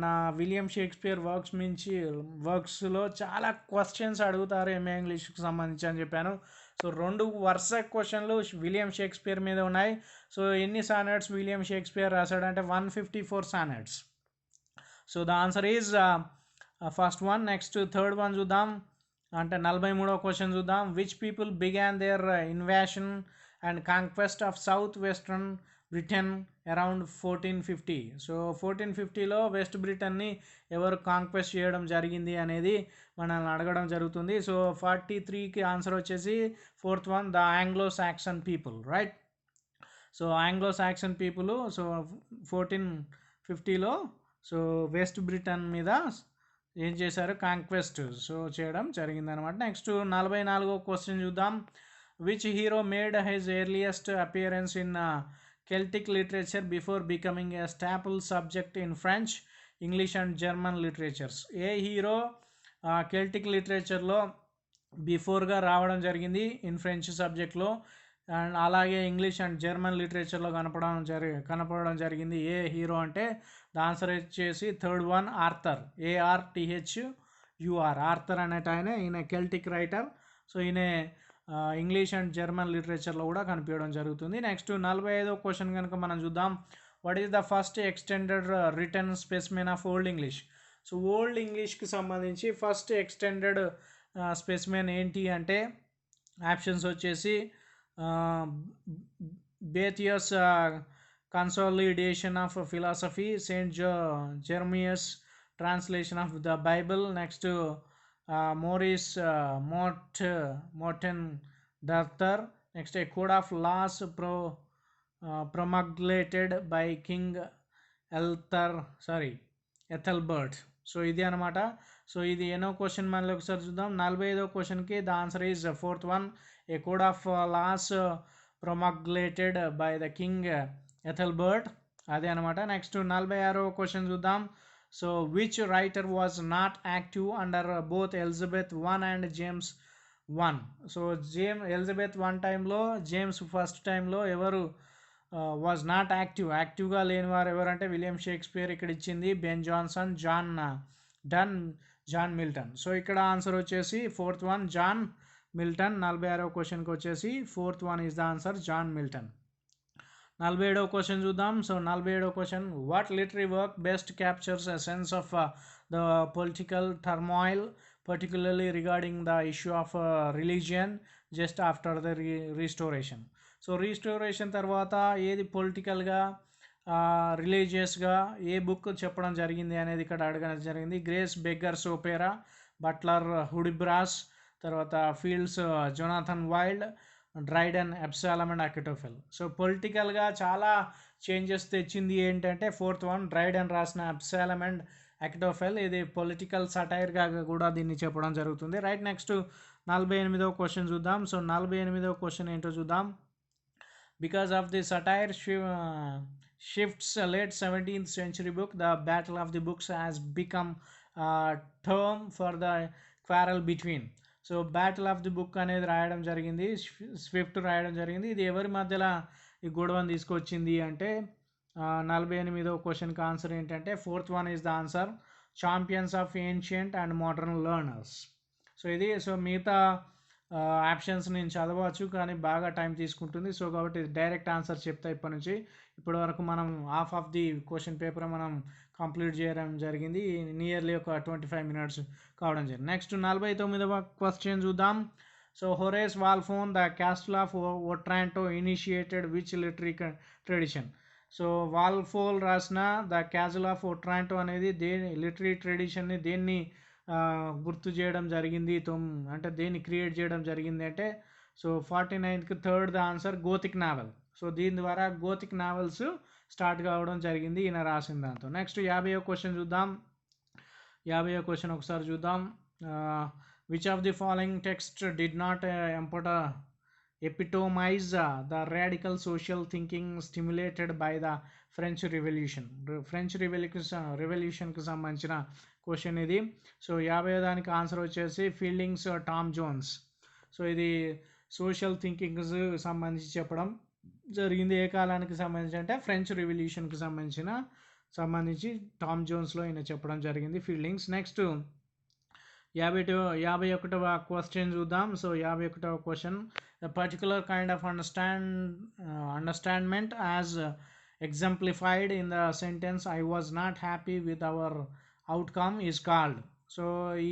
నా విలియం షేక్స్పియర్ వర్క్స్లో చాలా క్వశ్చన్స్ అడుగుతారు ఎంఏ ఇంగ్లీష్కి సంబంధించి అని చెప్పాను. సో 2 వరుస క్వశ్చన్లు విలియం షేక్స్పియర్ మీద ఉన్నాయి. సో ఎన్ని సానెట్స్ విలియం షేక్స్పియర్ రాశాడంటే 154 sonnets. So the answer is first one. Next third one చూద్దాం, అంటే 43వ క్వశ్చన్ చూద్దాం. Which people began their invasion and conquest of south western Britain around 1450. So 1450లో వెస్ట్ బ్రిటన్ని ఎవరు కాంక్వెస్ట్ చేయడం జరిగింది అనేది మనల్ని అడగడం జరుగుతుంది. సో 43కి ఆన్సర్ వచ్చేసి fourth one, the Anglo Saxon people. Right, so Anglo Saxon people so 1450లో సో వెస్ట్ బ్రిటన్ మీద ఏం చేశారు, కాంక్వెస్ట్ సో చేయడం జరిగిందనమాట. నెక్స్ట్ 44వ క్వశ్చన్ చూద్దాం. Which hero made his earliest appearance in Celtic literature before becoming a staple subject in French, English and German literatures? ఏ hero Celtic లిటరేచర్లో బిఫోర్గా రావడం జరిగింది ఇన్ ఫ్రెంచ్ సబ్జెక్ట్లో, అండ్ అలాగే ఇంగ్లీష్ అండ్ జర్మన్ లిటరేచర్లో కనపడడం జరిగింది? ఏ హీరో అంటే ద ఆన్సర్ వచ్చేసి third one, Arthur, ARTHUR. Arthur అనేట ఈయన కెల్టిక్ రైటర్. సో ఈయన ఇంగ్లీష్ అండ్ జర్మన్ లిటరేచర్లో కూడా కనిపించడం జరుగుతుంది. నెక్స్ట్ 45వ క్వశ్చన్ కనుక మనం చూద్దాం. What is the first extended written specimen of old English? So old ఇంగ్లీష్కి సంబంధించి ఫస్ట్ ఎక్స్టెండెడ్ స్పెసిమెన్ ఏంటి అంటే ఆప్షన్స్ వచ్చేసి Boethius consolidation of philosophy, Saint Jerome's translation of the Bible, next Malory's Morte d'Arthur, next a code of laws promulgated by king Ethelbert. So ఇది అనమాట. So ఇది ఎన్నో question మనలో ఒకసారి చూద్దాం. 45వ క్వశ్చన్కి the answer is fourth one, a code of laws promulgated by the king Ethelbert, అదే అనమాట. నెక్స్ట్ 46వ క్వశ్చన్ చూద్దాం. So which writer was not active under both Elizabeth 1 and James 1? So Elizabeth 1 టైంలో, జేమ్స్ ఫస్ట్ టైంలో ఎవరు was not యాక్టివ్గా లేని వారు ఎవరంటే విలియం షేక్స్పియర్. ఇక్కడ ఇచ్చింది Ben Jonson, John Milton. So ఇక్కడ ఆన్సర్ వచ్చేసి ఫోర్త్ వన్, జాన్ మిల్టన్. 46వ క్వశ్చన్కి వచ్చేసి fourth one is the answer, John Milton. 47వ క్వశ్చన్ చూద్దాం. సో 47వ question, what literary work best captures a sense of the political turmoil particularly regarding the issue of religion just after the restoration? So restoration తర్వాత ఏది పొలిటికల్గా రిలీజియస్గా ఏ book చెప్పడం జరిగింది అనేది ఇక్కడ అడగడం జరిగింది. Gay's beggars opera, Butler Hudibras, తర్వాత Fielding's Jonathan Wild, Dryden, Absalom and Achitophel. So పొలిటికల్గా చాలా చేంజెస్ తెచ్చింది ఏంటంటే ఫోర్త్ వన్, డ్రైడెన్ రాసిన అబ్సాలమ్ అండ్ అకిటోఫెల్. ఇది పొలిటికల్ సటైర్గా కూడా దీన్ని చెప్పడం జరుగుతుంది. రైట్, నెక్స్ట్ 48వ క్వశ్చన్ చూద్దాం. సో 48వ క్వశ్చన్ ఏంటో చూద్దాం. Because of the satire shifts late 17th century book, the battle of the books has become a term for the quarrel between. So battle of the book అనేది రాయడం జరిగింది, Swift రాయడం జరిగింది. ఇది ఎవరి మధ్యలో ఈ గొడవను తీసుకొచ్చింది అంటే 48వ క్వశ్చన్కి ఆన్సర్ ఏంటంటే fourth one is the answer, champions of ancient and modern learners. So ఇది. సో మిగతా ఆప్షన్స్ నేను చదవచ్చు కానీ బాగా టైం తీసుకుంటుంది. సో కాబట్టి డైరెక్ట్ ఆన్సర్ చెప్తా ఇప్పటి నుంచి. ఇప్పటి వరకు మనం half of the question paper మనం కంప్లీట్ చేయడం జరిగింది. నియర్లీ ఒక 25 మినిట్స్ కావడం జరిగింది. నెక్స్ట్ 49వ క్వశ్చన్ చూద్దాం. So Horace Walpole the castle of Otranto initiated which literary tradition. So Walpole రాసిన ద క్యాస్టిల్ ఆఫ్ ఓట్రాంటో అనేది లిటరీ ట్రెడిషన్ని దేన్ని గుర్తు చేయడం జరిగింది, అంటే దేన్ని క్రియేట్ చేయడం జరిగింది అంటే సో 49కి third the answer Gothic novel. So దీని ద్వారా గోతిక్ నావెల్స్ స్టార్ట్ కావడం జరిగింది ఈయన రాసిన దాంతో. నెక్స్ట్ 50వ క్వశ్చన్ చూద్దాం. 50వ క్వశ్చన్ ఒకసారి చూద్దాం. Which of the following text did not epitomize the radical social thinking stimulated by the French revolution. French రివల్యూషన్కి సంబంధించిన క్వశ్చన్ ఇది. సో 50వ దానికి ఆన్సర్ వచ్చేసి ఫీల్డింగ్స్ టామ్ జోన్స్. సో ఇది సోషల్ థింకింగ్స్ సంబంధించి చెప్పడం జరిగింది. ఏ కాలానికి సంబంధించి అంటే ఫ్రెంచ్ రివల్యూషన్కి సంబంధించి టామ్ జోన్స్లో ఈయన చెప్పడం జరిగింది ఫీల్డింగ్స్. నెక్స్ట్ 51వ క్వశ్చన్ చూద్దాం. సో 51వ question particular kind of understandment as exemplified in the sentence I was not happy with our outcome is called. So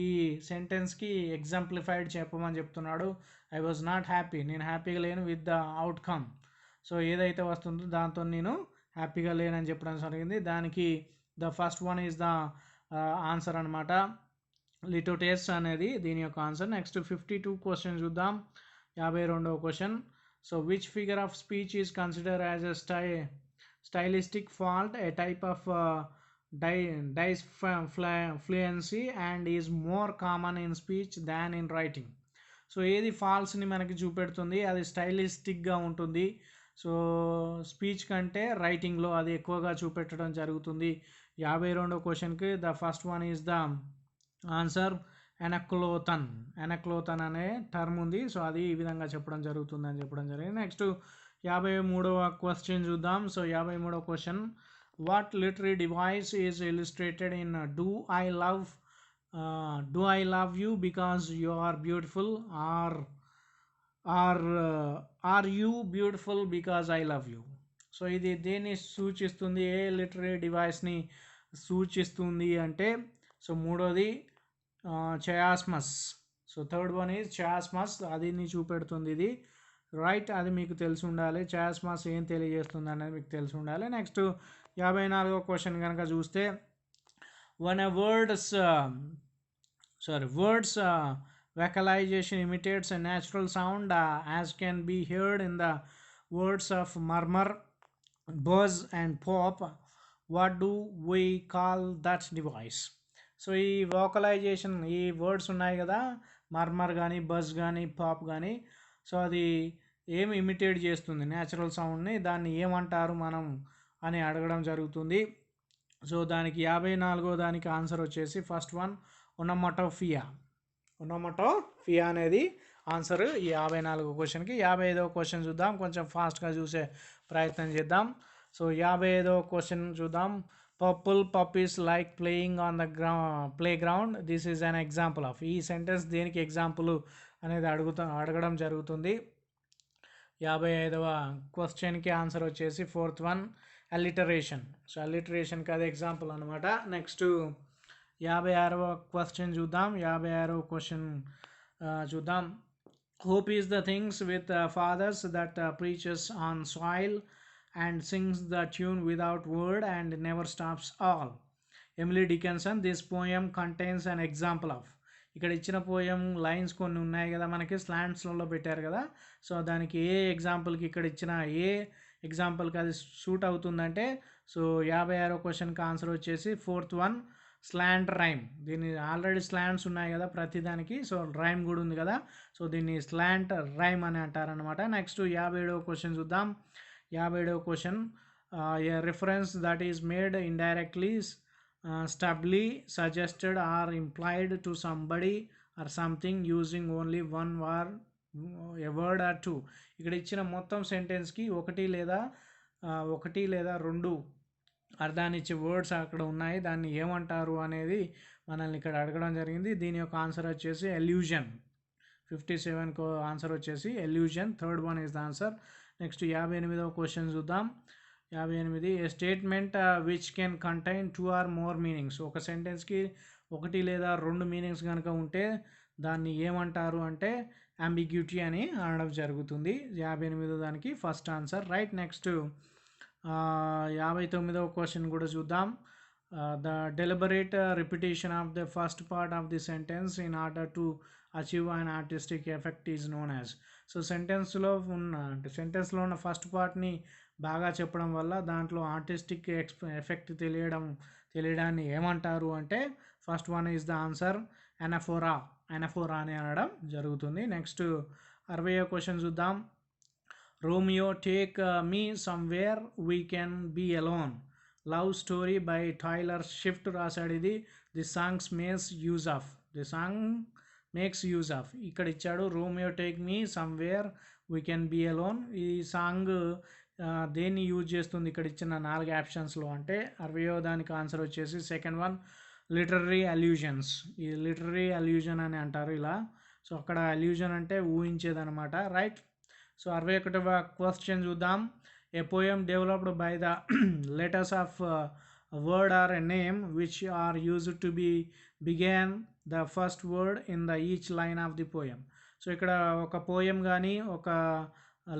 ఈ సెంటెన్స్కి ఎగ్జాంప్లిఫైడ్ చెప్పమని చెప్తున్నాడు. ఐ వాజ్ నాట్ హ్యాపీ, నేను హ్యాపీగా లేను విత్ ద అవుట్కమ్. సో ఏదైతే వస్తుందో దాంతో నేను హ్యాపీగా లేనని చెప్పడం జరిగింది. దానికి the first one is the answer అనమాట. లిటోటేస్ అనేది దీని యొక్క ఆన్సర్. నెక్స్ట్ 52 క్వశ్చన్ చూద్దాం. 52వ question. So which figure of speech is consider as a stylistic fault, a type of disfluency and is more common in speech than in writing. So ఏది ఫాల్స్ని మనకి చూపెడుతుంది, అది స్టైలిస్టిక్గా ఉంటుంది. సో స్పీచ్ కంటే రైటింగ్లో అది ఎక్కువగా చూపెట్టడం జరుగుతుంది. 52వ క్వశ్చన్కి the first one is the answer anacoluthon అనే టర్మ్ ఉంది. సో అది ఈ విధంగా చెప్పడం జరుగుతుంది అని చెప్పడం జరిగింది. నెక్స్ట్ 53వ క్వశ్చన్ చూద్దాం. సో 53వ question. What literary device is illustrated in do I love you because you are beautiful are you beautiful because I love you. So ఇది దేన్ని సూచిస్తుంది, ఏ లిటరీ డివైస్ని సూచిస్తుంది అంటే సో మూడోది చయాస్మస్. సో థర్డ్ వన్ ఈజ్ చయాస్మస్, అది చూపెడుతుంది ఇది. రైట్, అది మీకు తెలిసి ఉండాలి. చయాస్మస్ ఏం తెలియజేస్తుంది అనేది మీకు తెలిసి ఉండాలి. నెక్స్ట్ 54వ క్వశ్చన్ కనుక చూస్తే when a words vocalization imitates a natural sound as can be heard in the words of murmur, buzz and pop, what do we call that device? So ఈ వోకలైజేషన్, ఈ వర్డ్స్ ఉన్నాయి కదా, మర్మర్ కానీ buzz కానీ pop కానీ, so అది ఏమి imitate చేస్తుంది న్యాచురల్ సౌండ్ని, దాన్ని ఏమంటారు మనం అని అడగడం జరుగుతుంది. సో దానికి 54వ దానికి ఆన్సర్ వచ్చేసి ఫస్ట్ వన్ ఒనోమాటోపియా అనేది ఆన్సర్ ఈ 54వ క్వశ్చన్కి. 55వ క్వశ్చన్ చూద్దాం, కొంచెం ఫాస్ట్గా చూసే ప్రయత్నం చేద్దాం. సో 55వ క్వశ్చన్ చూద్దాం. Purple puppies like playing on the playground, this is an example of. ఈ సెంటెన్స్ దేనికి ఎగ్జాంపుల్ అనేది అడగడం జరుగుతుంది. 55వ క్వశ్చన్కి ఆన్సర్ వచ్చేసి ఫోర్త్ వన్ అలిటరేషన్. సో అలిటరేషన్కి అది ఎగ్జాంపుల్ అనమాట. నెక్స్ట్ 56వ క్వశ్చన్ చూద్దాం. 56వ క్వశ్చన్ చూద్దాం. Hope is the things with feathers that perches on soul and sings the tune without word and never stops all. Emily Dickinson. This poem contains an example of. ఇక్కడ ఇచ్చిన poem lines కొన్ని ఉన్నాయి కదా మనకి, స్లాంట్స్లలో పెట్టారు కదా. So దానికి ఏ ఎగ్జాంపుల్కి ఇక్కడ ఇచ్చిన ఏ ఎగ్జాంపుల్కి అది సూట్ అవుతుందంటే సో 56వ క్వశ్చన్కి ఆన్సర్ వచ్చేసి ఫోర్త్ వన్ స్లాంట్ రైమ్. దీన్ని ఆల్రెడీ స్లాంట్స్ ఉన్నాయి కదా ప్రతిదానికి, సో రైమ్ కూడా ఉంది కదా, సో దీన్ని స్లాంట్ రైమ్ అని అంటారనమాట. నెక్స్ట్ 57వ క్వశ్చన్ చూద్దాం. 57వ question. A reference that is made indirectly stably suggested or implied to somebody or something using only one word, a word or two. ఇక్కడ ఇచ్చిన మొత్తం సెంటెన్స్కి ఒకటి లేదా రెండు అర్థాన్ని ఇచ్చే వర్డ్స్ అక్కడ ఉన్నాయి, దాన్ని ఏమంటారు అనేది మనల్ని ఇక్కడ అడగడం జరిగింది. దీని యొక్క ఆన్సర్ వచ్చేసి ఎల్యూజన్. 57 ఆన్సర్ వచ్చేసి allusion. Third one is the answer. Next 58వ క్వశ్చన్ చూద్దాం. 58 a statement which can contain 2 or more meanings. ఒక సెంటెన్స్కి ఒకటి లేదా రెండు మీనింగ్స్ కనుక ఉంటే దాన్ని ఏమంటారు అంటే అంబిగ్యూటీ అని అనడం జరుగుతుంది. 58వ దానికి ఫస్ట్ ఆన్సర్ రైట్. నెక్స్ట్ 59వ క్వశ్చన్ కూడా చూద్దాం. The deliberate repetition of the first part of the sentence in order to achieve and artistic effect is known as. So సెంటెన్స్లో ఉన్న ఫస్ట్ పార్ట్ని బాగా చెప్పడం వల్ల దాంట్లో ఆర్టిస్టిక్ ఎఫెక్ట్ తెలియడాన్ని ఏమంటారు అంటే first one is the answer anaphora అని అనడం జరుగుతుంది. నెక్స్ట్ 60వ క్వశ్చన్ చూద్దాం. Romeo take me somewhere we can be alone love story by Taylor Swift రాశాడు ఇది. The songs makes use of ఇక్కడ ఇచ్చాడు. Romeo take me somewhere we can be alone ఈ సాంగ్ దేన్ని యూజ్ చేస్తుంది ఇక్కడ ఇచ్చిన 4 ఆప్షన్స్లో అంటే 60వ దానికి ఆన్సర్ వచ్చేసి సెకండ్ వన్ లిటరరీ అల్యూజన్స్. ఈ లిటరరీ అల్యూజన్ అని అంటారు ఇలా. సో అక్కడ అల్యూజన్ అంటే ఊహించేదనమాట రైట్. సో 61వ క్వశ్చన్ చూద్దాం. A poem developed by the letters of word or a name which are used to be began the first word in the each line of the poem. So ఇక్కడ ఒక poem కానీ ఒక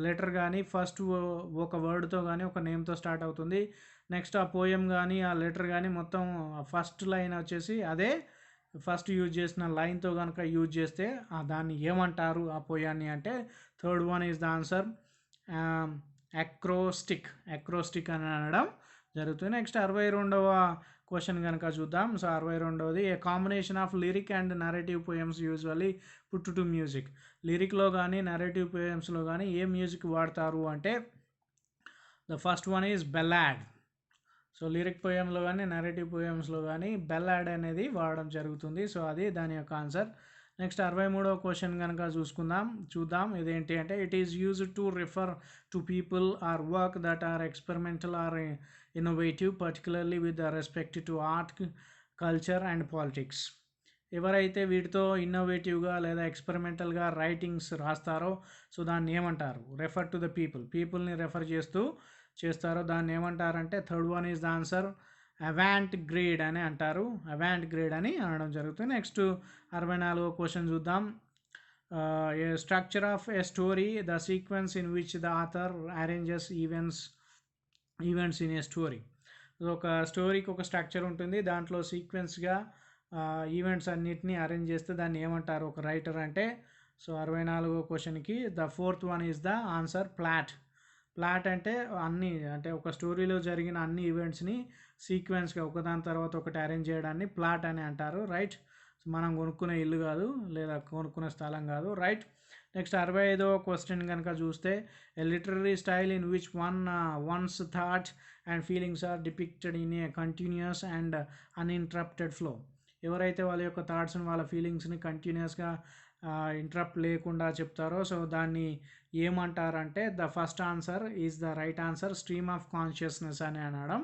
letter కానీ first ఒక వర్డ్తో కానీ ఒక నేమ్తో start అవుతుంది. Next ఆ పోయం కానీ ఆ లెటర్ కానీ మొత్తం ఫస్ట్ లైన్ వచ్చేసి అదే ఫస్ట్ యూజ్ చేసిన లైన్తో కనుక యూజ్ చేస్తే దాన్ని ఏమంటారు ఆ పోయాన్ని అంటే third one is the answer acrostic అని అనడం జరుగుతుంది. నెక్స్ట్ 62వ క్వశ్చన్ కనుక చూద్దాం. సో 62వది a combination of lyric and narrative poems usually put to music. లిరిక్లో కానీ నరేటివ్ పోయమ్స్లో కానీ ఏ మ్యూజిక్ వాడతారు అంటే the first one is ballad. So lyric పోయంలో కానీ నరేటివ్ పోయమ్స్లో కానీ బెల్లాడ్ అనేది వాడడం జరుగుతుంది. సో అది దాని యొక్క ఆన్సర్. నెక్స్ట్ 63వ క్వశ్చన్ కనుక చూద్దాం. ఇదేంటి అంటే it is used to refer to people or work that are experimental or innovative particularly with respect to art, culture and politics. ఎవరైతే వీటితో ఇన్నోవేటివ్గా లేదా ఎక్స్పెరిమెంటల్గా రైటింగ్స్ రాస్తారో సో దాన్ని ఏమంటారు? రెఫర్ టు ద పీపుల్ని రెఫర్ చేస్తారో దాన్ని ఏమంటారంటే third one is the answer అవాంట్ grade అని అంటారు. అవాంట్ గ్రేడ్ అని అనడం జరుగుతుంది. నెక్స్ట్ 64వ క్వశ్చన్ చూద్దాం. A structure of a story the sequence in which the author arranges events in a story. ఒక స్టోరీకి ఒక స్ట్రక్చర్ ఉంటుంది. దాంట్లో సీక్వెన్స్గా ఈవెంట్స్ అన్నిటినీ అరేంజ్ చేస్తే దాన్ని ఏమంటారు ఒక రైటర్ అంటే. సో 64వ క్వశ్చన్కి the fourth one is the answer plot అంటే ఒక స్టోరీలో జరిగిన అన్ని ఈవెంట్స్ని సీక్వెన్స్గా ఒకదాని తర్వాత ఒకటి అరేంజ్ చేయడాన్ని ప్లాట్ అని అంటారు రైట్. మనం కొనుక్కునే ఇల్లు కాదు లేదా కొనుక్కునే స్థలం కాదు రైట్. నెక్స్ట్ 65వ క్వశ్చన్ కనుక చూస్తే a literary style in which one's thought and feelings are depicted in a continuous and uninterrupted flow. ఎవరైతే వాళ్ళ యొక్క థాట్స్ని వాళ్ళ ఫీలింగ్స్ని కంటిన్యూస్గా ఇంటరప్ట్ లేకుండా చెప్తారో సో దాన్ని ఏమంటారంటే the first answer is the right answer stream of consciousness అని అనడం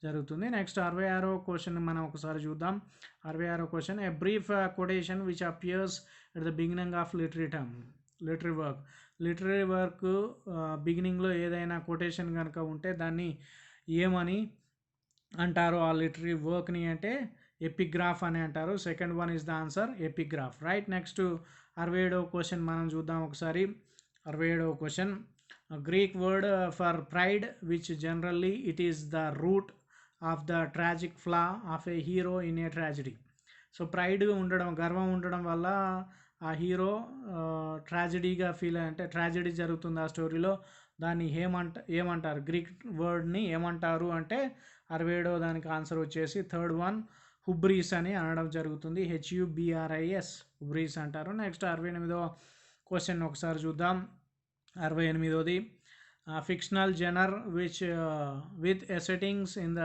జరుగుతుంది. నెక్స్ట్ 66వ క్వశ్చన్ మనం ఒకసారి చూద్దాం. 66వ question a brief quotation which appears at the beginning of literary work బిగినింగ్లో ఏదైనా కొటేషన్ కనుక ఉంటే దాన్ని ఏమని అంటారు ఆ లిటరీ వర్క్ని అంటే ఎపిగ్రాఫ్ అని అంటారు. Second one is the answer epigraph right. Next 67వ క్వశ్చన్ మనం చూద్దాం ఒకసారి. 67వ question Greek word for pride which generally it is the root of the tragic flaw of a hero in a tragedy. So pride ఉండడం గర్వం ఉండడం వల్ల ఆ హీరో ట్రాజిడీగా ట్రాజిడీ జరుగుతుంది ఆ స్టోరీలో. దాన్ని ఏమంటారు గ్రీక్ వర్డ్ని ఏమంటారు అంటే 67వ దానికి ఆన్సర్ వచ్చేసి థర్డ్ వన్ హుబ్రీస్ అని అనడం జరుగుతుంది. HUBRIS హుబ్రీస్ అంటారు. నెక్స్ట్ 68వ క్వశ్చన్ ఒకసారి చూద్దాం. 68వది fictional genre which with settings in the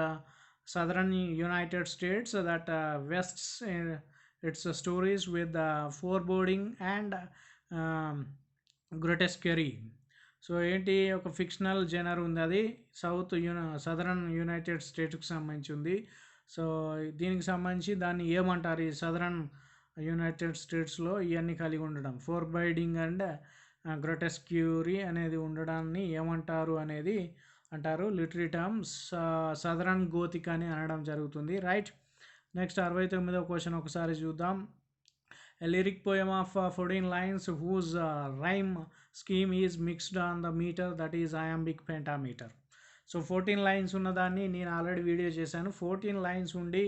southern United States that vests its stories with the foreboding and grotesquery. So ఏంటి ఒక ఫిక్షనల్ జనర్ ఉంది, అది సదరన్ యునైటెడ్ స్టేట్స్కి సంబంధించి ఉంది. సో దీనికి సంబంధించి దాన్ని ఏమంటారు ఈ సదరన్ యునైటెడ్ స్టేట్స్లో ఇవన్నీ కలిగి ఉండడం, ఫోర్ బైడింగ్ అండ్ గ్రొటెస్క్యూరీ అనేది ఉండడాన్ని ఏమంటారు అనేది అంటారు. లిటరీ టర్మ్స్ సదరన్ గోతిక్ అని అనడం జరుగుతుంది. రైట్. నెక్స్ట్ 69వ క్వశ్చన్ ఒకసారి చూద్దాం. A lyric poem of 14 lines whose rhyme scheme is mixed on the meter, that is iambic pentameter. So 14 lines ఉన్నదాన్ని నేను ఆల్రెడీ వీడియో చేశాను. 14 లైన్స్ ఉండి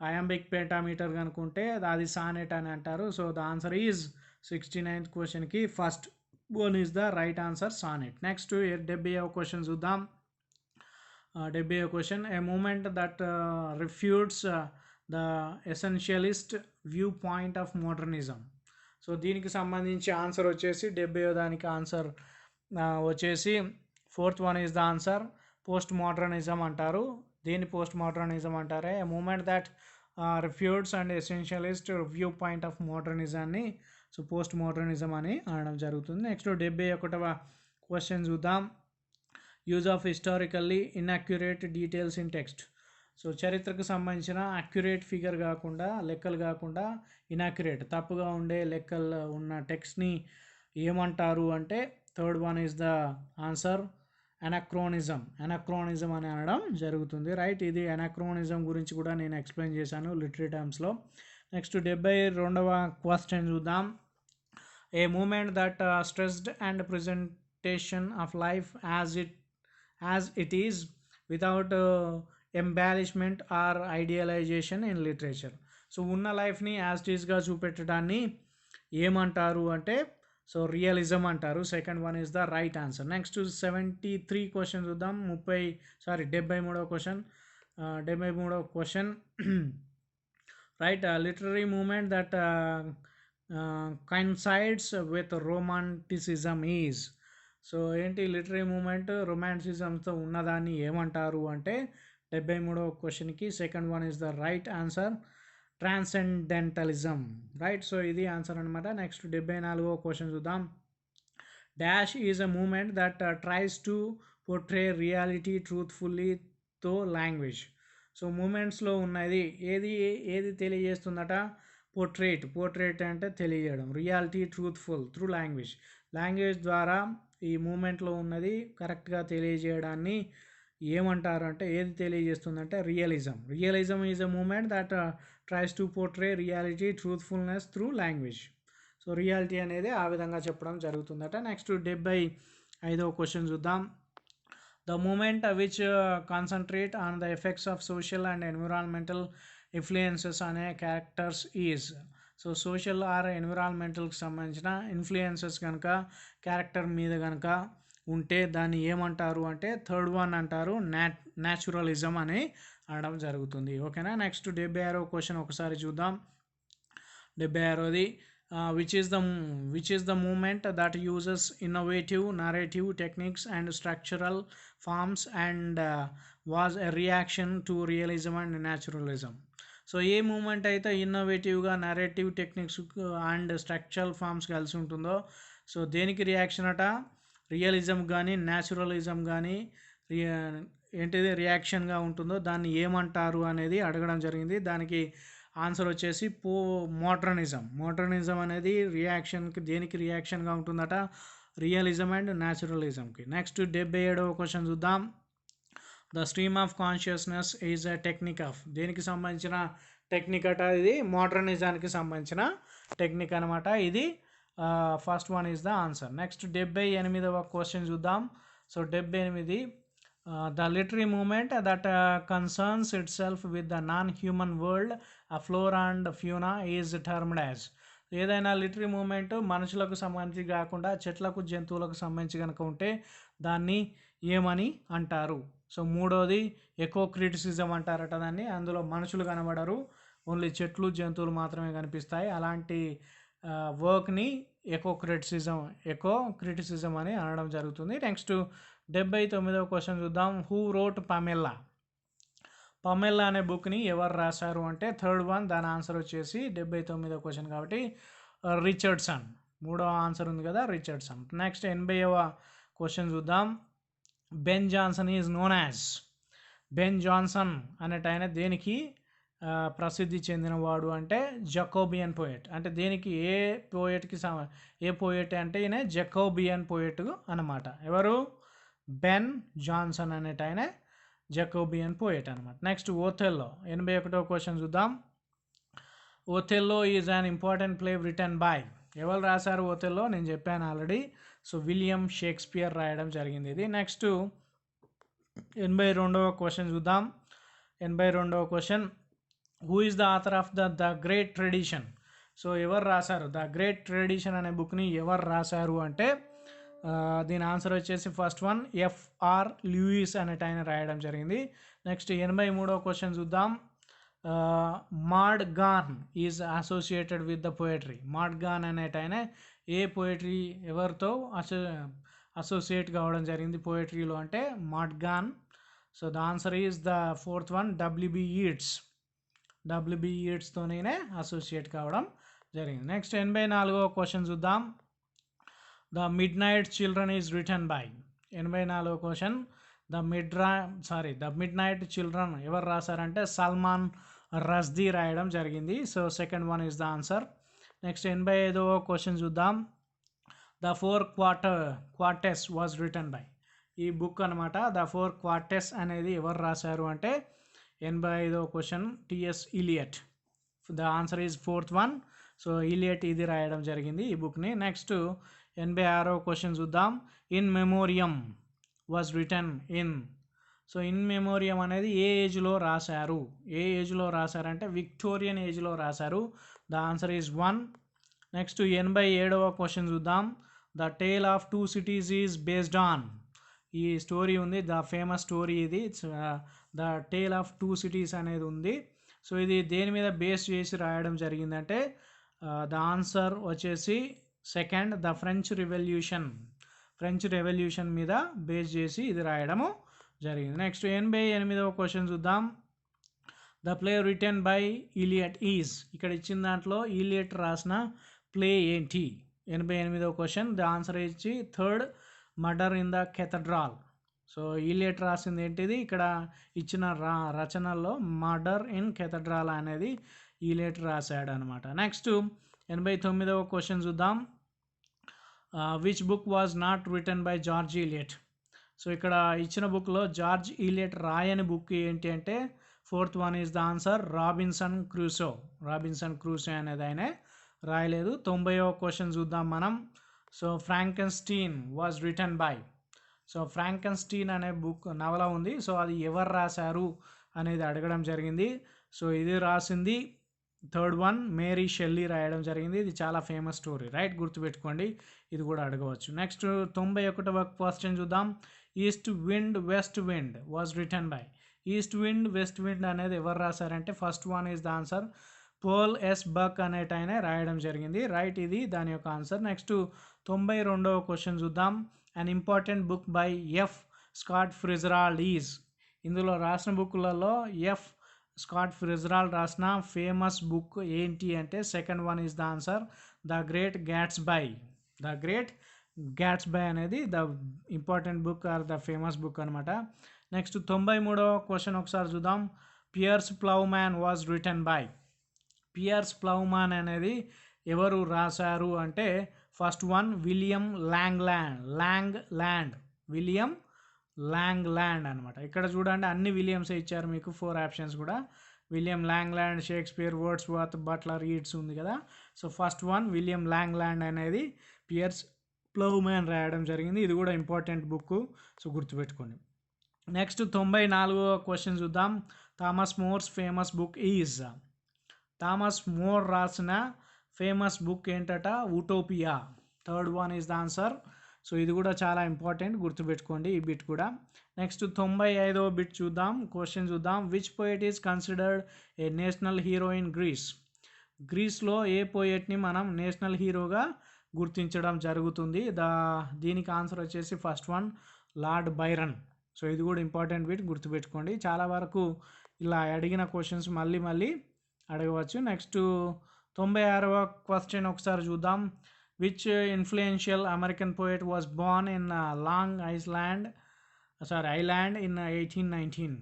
అయాంబిక్ పెంటామీటర్ కనుక్కుంటే అది సానెట్ అని అంటారు. So the answer is 69th క్వశ్చన్కి first one is the right answer, sonnet. Next 70వ క్వశ్చన్ చూద్దాం. 70వ question, a movement that refutes the essentialist view point of modernism. So దీనికి సంబంధించి ఆన్సర్ వచ్చేసి 70వ దానికి ఆన్సర్ వచ్చేసి fourth one is the answer, post modernism అంటారు. దీన్ని పోస్ట్ మోడర్నిజం అంటారే. A movement that refutes and essentialist view point of మోడర్నిజాన్ని సో పోస్ట్ మోడర్నిజం అని అనడం జరుగుతుంది. నెక్స్ట్ 71వ క్వశ్చన్ చూద్దాం. Use of historically inaccurate details in text. So చరిత్రకు సంబంధించిన అక్యురేట్ ఫిగర్ కాకుండా, లెక్కలు కాకుండా ఇన్అక్యురేట్ తప్పుగా ఉండే లెక్కలు ఉన్న టెక్స్ట్ని ఏమంటారు అంటే third one is the answer, anachronism. Anachronism అని అనడం జరుగుతుంది. రైట్. ఇది అనక్రోనిజం గురించి కూడా నేను ఎక్స్ప్లెయిన్ చేశాను లిటరీ టర్మ్స్లో. నెక్స్ట్ 72వ క్వశ్చన్ చూద్దాం. A movement that stressed and presentation of life as it is without embellishment or idealization in literature. So ఉన్న లైఫ్ని యాజ్ ఇట్ ఈజ్గా చూపెట్టడాన్ని ఏమంటారు అంటే సో రియలిజం అంటారు. Second one is the right answer. Next 73 question చూద్దాం. 73వ క్వశ్చన్. 73వ question right. Literary movement that coincides with romanticism is. So ఏంటి లిటరీ మూమెంట్ రొమాంటిసిజంతో ఉన్నదాన్ని ఏమంటారు అంటే 73వ క్వశ్చన్కి second one is the right answer, transcendentalism. Right. So ఇది ఆన్సర్ అనమాట. నెక్స్ట్ 74వ క్వశ్చన్ చూద్దాం. Dash is a movement that tries to portray reality truthfully తో లాంగ్వేజ్. సో మూమెంట్స్లో ఉన్నది ఏది తెలియజేస్తుందట? పోర్ట్రేట్ అంటే తెలియజేయడం, రియాలిటీ ట్రూత్ఫుల్ త్రూ లాంగ్వేజ్ ద్వారా ఈ మూమెంట్లో ఉన్నది కరెక్ట్గా తెలియజేయడాన్ని ఏమంటారు అంటే ఏది తెలియజేస్తుందంటే realism is a movement that tries to portray reality truthfulness through language. So reality అనేది ఆ విధంగా చెప్పడం జరుగుతుందట. నెక్స్ట్ 75వ క్వశ్చన్ చూద్దాం. The movement which concentrate on the effects of social and environmental influences అనే characters is. So social or ఎన్విరాన్మెంటల్కి సంబంధించిన ఇన్ఫ్లుయెన్సెస్ కనుక క్యారెక్టర్ మీద కనుక ఉంటే దాన్ని ఏమంటారు అంటే థర్డ్ వన్ అంటారు, న్యాచురలిజం అని అనడం జరుగుతుంది. ఓకేనా. నెక్స్ట్ 76వ క్వశ్చన్ ఒకసారి చూద్దాం. 76వది, which is the movement that uses innovative narrative techniques and structural forms and was a reaction to realism and naturalism. So ఏ మూమెంట్ అయితే ఇన్నోవేటివ్గా narrative techniques and structural forms కలిసి ఉంటుందో సో దేనికి రియాక్షన్ అట? రియలిజం కానీ న్యాచురలిజం కానీ ఏంటిది రియాక్షన్గా ఉంటుందో దాన్ని ఏమంటారు అనేది అడగడం జరిగింది. దానికి ఆన్సర్ వచ్చేసి మోడర్నిజం అనేది రియాక్షన్కి దేనికి రియాక్షన్గా ఉంటుందట? రియలిజం అండ్ న్యాచురలిజంకి. నెక్స్ట్ 77వ క్వశ్చన్ చూద్దాం. The stream of consciousness is a technique of. దేనికి సంబంధించిన టెక్నిక్ అట? ఇది మోడర్నిజానికి సంబంధించిన టెక్నిక్ అనమాట. ఇది first one is the answer. Next 78వ క్వశ్చన్ చూద్దాం. So 78, the literary movement that concerns itself with the non human world flora and fauna is termed as. ఏదైనా లిటరీ మూమెంట్ మనుషులకు సంబంధించి కాకుండా చెట్లకు జంతువులకు సంబంధించి కనుక ఉంటే దాన్ని ఏమని అంటారు? సో మూడోది ఎకో క్రిటిసిజం అంటారట దాన్ని. అందులో మనుషులు కనబడరు, ఓన్లీ చెట్లు జంతువులు మాత్రమే కనిపిస్తాయి. అలాంటి వర్క్ని ఎకో క్రిటిసిజం అని అనడం జరుగుతుంది. నెక్స్ట్ 79వ క్వశ్చన్ చూద్దాం. హూ రోట్ పమెల్లా అనే బుక్ని ఎవరు రాశారు అంటే థర్డ్ వన్, దాని ఆన్సర్ వచ్చేసి 79వ క్వశ్చన్ కాబట్టి రిచర్డ్సన్. మూడవ ఆన్సర్ ఉంది కదా, రిచర్డ్సన్. నెక్స్ట్ 80వ క్వశ్చన్ చూద్దాం. Ben Jonson is known as. Ben Jonson అనేటైన దేనికి ప్రసిద్ధి చెందినవాడు అంటే జకోబియన్ పోయెట్. అంటే దేనికి ఏ పోయెట్కి ఏ పోయెట్ అంటే ఈయన జకోబియన్ పోయెట్ అనమాట. ఎవరు? బెన్ జాన్సన్ అనేట ఆయన జకోబియన్ పోయెట్ అనమాట. నెక్స్ట్ ఓథెల్లో 81వ క్వశ్చన్ చూద్దాం. Othello is an important play written by. ఎవరు రాశారు ఓథెల్లో? నేను చెప్పాను ఆల్రెడీ. సో విలియం షేక్స్పియర్ రాయడం జరిగింది ఇది. నెక్స్ట్ 82వ క్వశ్చన్ చూద్దాం. 82వ question, who is the author of the Great Tradition. So ఎవరు రాశారు ద గ్రేట్ ట్రెడిషన్ అనే బుక్ని ఎవరు రాశారు అంటే దీని ఆన్సర్ వచ్చేసి ఫస్ట్ వన్ ఎఫ్ఆర్ లూయిస్ అనేట ఆయన రాయడం జరిగింది. నెక్స్ట్ 83వ క్వశ్చన్ చూద్దాం. Maud Gonne is associated with the poetry. Maud Gonne అనేట ఆయన ఏ పోయట్రీ ఎవరితో అసోసియేట్ కావడం జరిగింది పోయట్రీలో అంటే Maud Gonne. So the answer is the fourth one W B Yeats. W B ఈట్స్తోనే అసోసియేట్ కావడం జరిగింది. నెక్స్ట్ 84వ క్వశ్చన్ చూద్దాం. The midnight children is written by. 84వ question the midnight children ఎవరు రాశారంటే సల్మాన్ రష్దీ రాయడం జరిగింది. So second one is the answer. Next 85వ క్వశ్చన్ చూద్దాం. The Four Quartets was written by. ఈ బుక్ అనమాట ద ఫోర్ క్వార్టెస్ అనేది ఎవరు రాశారు అంటే 85వ question T S Eliot. The answer is fourth one. So Eliot ఇది రాయడం జరిగింది ఈ బుక్ని. నెక్స్ట్ 86వ క్వశ్చన్ చూద్దాం. In Memoriam was written in. So In Memoriam అనేది ఏ ఏజ్లో రాశారు? ఏ ఏజ్లో రాశారంటే విక్టోరియన్ ఏజ్లో రాశారు. The answer is 1. నెక్స్ట్ 87వ క్వశ్చన్ చూద్దాం. The Tale of Two Cities is based on. ఈ స్టోరీ ఉంది, ద ఫేమస్ స్టోరీ ఇది. The Tale of Two Cities అనేది ఉంది. సో ఇది దేని మీద బేస్ చేసి రాయడం జరిగిందంటే ద ఆన్సర్ వచ్చేసి సెకండ్ ద ఫ్రెంచ్ రెవల్యూషన్ మీద బేస్ చేసి ఇది రాయడము జరిగింది. నెక్స్ట్ 88వ క్వశ్చన్ చూద్దాం. The play written by Eliot is. ఇక్కడ ఇచ్చిన దాంట్లో ఇలియట్ రాసిన ప్లే ఏంటి? 88వ క్వశ్చన్ ద ఆన్సర్ ఇచ్చి third Murder in the Cathedral. So Eliot రాసింది ఏంటిది? ఇక్కడ ఇచ్చిన రచనల్లో మర్డర్ ఇన్ కెథడ్రాల్ అనేది ఇలియట్ రాశాడు అనమాట. నెక్స్ట్ 89వ క్వశ్చన్ చూద్దాం. Which book was not written by George Elliot. So ఇక్కడ ఇచ్చిన బుక్లో జార్జ్ ఇలియట్ రాయని బుక్ ఏంటి అంటే fourth one is the answer Robinson Crusoe అనేది ఆయన రాయలేదు. 90వ క్వశ్చన్ చూద్దాం మనం. So Frankenstein was written by. So Frankenstein అనే బుక్ నవల ఉంది. సో అది ఎవరు రాశారు అనేది అడగడం జరిగింది. సో ఇది రాసింది థర్డ్ వన్ మేరీ షెల్లీ రాయడం జరిగింది. ఇది చాలా ఫేమస్ స్టోరీ, రైట్? గుర్తుపెట్టుకోండి, ఇది కూడా అడగవచ్చు. నెక్స్ట్ 91వ క్వశ్చన్ చూద్దాం. East Wind West Wind was written by. East Wind West Wind అనేది ఎవరు రాశారంటే first one is the answer Pearl S Buck అనేట ఆయన రాయడం జరిగింది, రైట్? ఇది దాని యొక్క ఆన్సర్. నెక్స్ట్ 92వ క్వశ్చన్ చూద్దాం. An important book by F Scott Fitzgerald is. ఇందులో రాసిన బుక్లలో ఎఫ్ స్కాట్ ఫిట్జ్జెరాల్డ్ రాసిన ఫేమస్ బుక్ ఏంటి అంటే second one is the answer the Great Gatsby అనేది the important book or the famous book అనమాట. నెక్స్ట్ 93వ క్వశ్చన్ ఒకసారి చూద్దాం. Piers Plowman was written by. Piers Plowman అనేది ఎవరు రాశారు అంటే ఫస్ట్ వన్ విలియం లాంగ్లాండ్ అనమాట. ఇక్కడ చూడండి అన్ని విలియమ్స్ ఇచ్చారు మీకు, 4 ఆప్షన్స్ కూడా. William Langland, Shakespeare, Wordsworth, Butler, Yeats ఉంది కదా. So first one William Langland అనేది పియర్స్ ప్లౌమ్యాన్ రాయడం జరిగింది. ఇది కూడా ఇంపార్టెంట్ బుక్, సో గుర్తుపెట్టుకోండి. నెక్స్ట్ 94వ క్వశ్చన్ చూద్దాం. Thomas More's famous book is. Thomas More రాసిన ఫేమస్ బుక్ ఏంటట? Utopia. Third one is the answer. So ఇది కూడా చాలా ఇంపార్టెంట్, గుర్తుపెట్టుకోండి ఈ బిట్ కూడా. నెక్స్ట్ 95వ బిట్ చూద్దాం, క్వశ్చన్ చూద్దాం. Which poet is considered a national hero in గ్రీస్లో ఏ పోయెట్ని మనం నేషనల్ హీరోగా గుర్తించడం జరుగుతుంది? దీనికి ఆన్సర్ వచ్చేసి first one lord Byron. So ఇది కూడా ఇంపార్టెంట్ బిట్, గుర్తుపెట్టుకోండి. చాలా వరకు ఇలా అడిగిన క్వశ్చన్స్ మళ్ళీ అడగవచ్చు. నెక్స్ట్ 96వ క్వశ్చన్ ఒకసారి చూద్దాం. Which influential American poet was Born in island in 1819.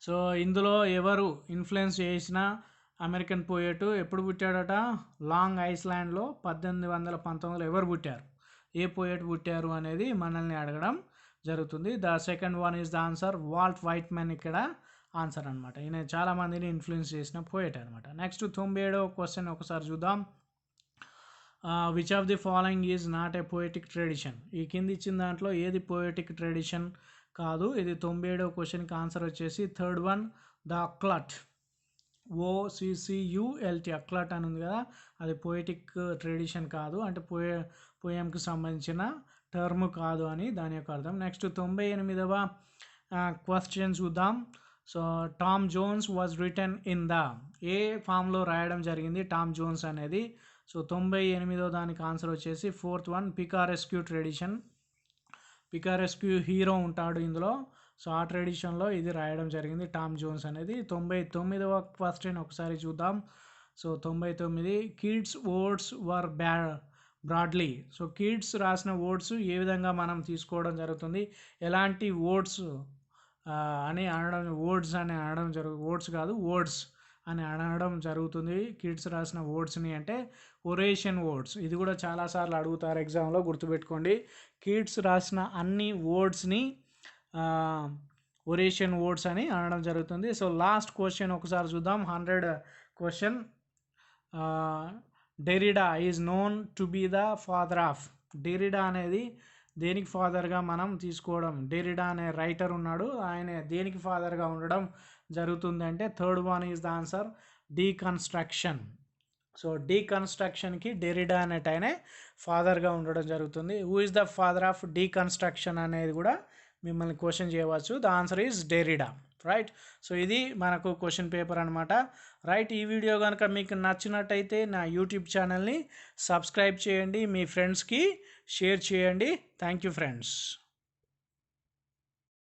So ఇందులో ఎవరు ఇన్ఫ్లుయెన్స్ చేసిన అమెరికన్ పోయెట్ ఎప్పుడు పుట్టాడట? లాంగ్ ఐస్లాండ్లో 1819లో ఎవరు పుట్టారు, ఏ పోయెట్ పుట్టారు అనేది మనల్ని అడగడం జరుగుతుంది. The second one is the answer Walt Whitman ఇక్కడ ఆన్సర్ అనమాట. ఈయన చాలామందిని ఇన్ఫ్లుయెన్స్ చేసిన పోయెట్ అనమాట. నెక్స్ట్ 97వ క్వశ్చన్ ఒకసారి చూద్దాం. Which of the following is not a poetic tradition? ఈ కింది ఇచ్చిన దాంట్లో ఏది పోయెటిక్ ట్రెడిషన్ కాదు? ఇది 97వ క్వశ్చన్కి ఆన్సర్ వచ్చేసి థర్డ్ వన్ ద అక్లట్, OCCULT అక్లట్ అని ఉంది కదా, అది పోయెటిక్ ట్రెడిషన్ కాదు, అంటే పోయంకి సంబంధించిన టర్మ్ కాదు అని దాని యొక్క అర్థం. నెక్స్ట్ 98వ క్వశ్చన్ చూద్దాం. So Tom Jones was written in the, ఏ ఫామ్లో రాయడం జరిగింది టామ్ జోన్స్ అనేది? సో 98వ దానికి ఆన్సర్ వచ్చేసి fourth one picaresque tradition. Picaresque hero ఉంటాడు ఇందులో, సో ఆ ట్రెడిషన్లో ఇది రాయడం జరిగింది టామ్ జోన్స్ అనేది. 99వ క్వశ్చన్ ఒకసారి చూద్దాం. సో 99 కిడ్స్ వర్డ్స్ వర్ బ్రాడ్లీ. సో కిడ్స్ రాసిన వర్డ్స్ ఏ విధంగా మనం తీసుకోవడం జరుగుతుంది, ఎలాంటి వర్డ్స్ అని అనడం, వర్డ్స్ అని అనడం వర్డ్స్ కాదు వర్డ్స్ అని అనడం జరుగుతుంది కిడ్స్ రాసిన వర్డ్స్ని అంటే ఒరేషన్ వర్డ్స్. ఇది కూడా చాలాసార్లు అడుగుతారు ఎగ్జామ్లో, గుర్తుపెట్టుకోండి. కిడ్స్ రాసిన అన్ని వర్డ్స్ని ఒరేషన్ వర్డ్స్ అని అనడం జరుగుతుంది. సో లాస్ట్ క్వశ్చన్ ఒకసారి చూద్దాం. 100 question. Derrida is known to be the father of. Derrida అనేది దేనికి ఫాదర్గా మనం తీసుకోవడం? డెరిడా అనే రైటర్ ఉన్నాడు, ఆయన దేనికి ఫాదర్గా ఉండడం జరుగుతుంది అంటే third one is the answer deconstruction. So డీకన్స్ట్రక్షన్కి డెరిడా అనేటైనే ఫాదర్గా ఉండడం జరుగుతుంది. Who is the father of deconstruction అనేది కూడా మిమ్మల్ని క్వశ్చన్ చేయవచ్చు. The answer is Derrida, right. So ఇది మనకు క్వశ్చన్ పేపర్ అనమాట, రైట్. ఈ వీడియో కనుక మీకు నచ్చినట్టయితే నా యూట్యూబ్ ఛానల్ని సబ్స్క్రైబ్ చేయండి, మీ ఫ్రెండ్స్కి షేర్ చేయండి. Thank you friends.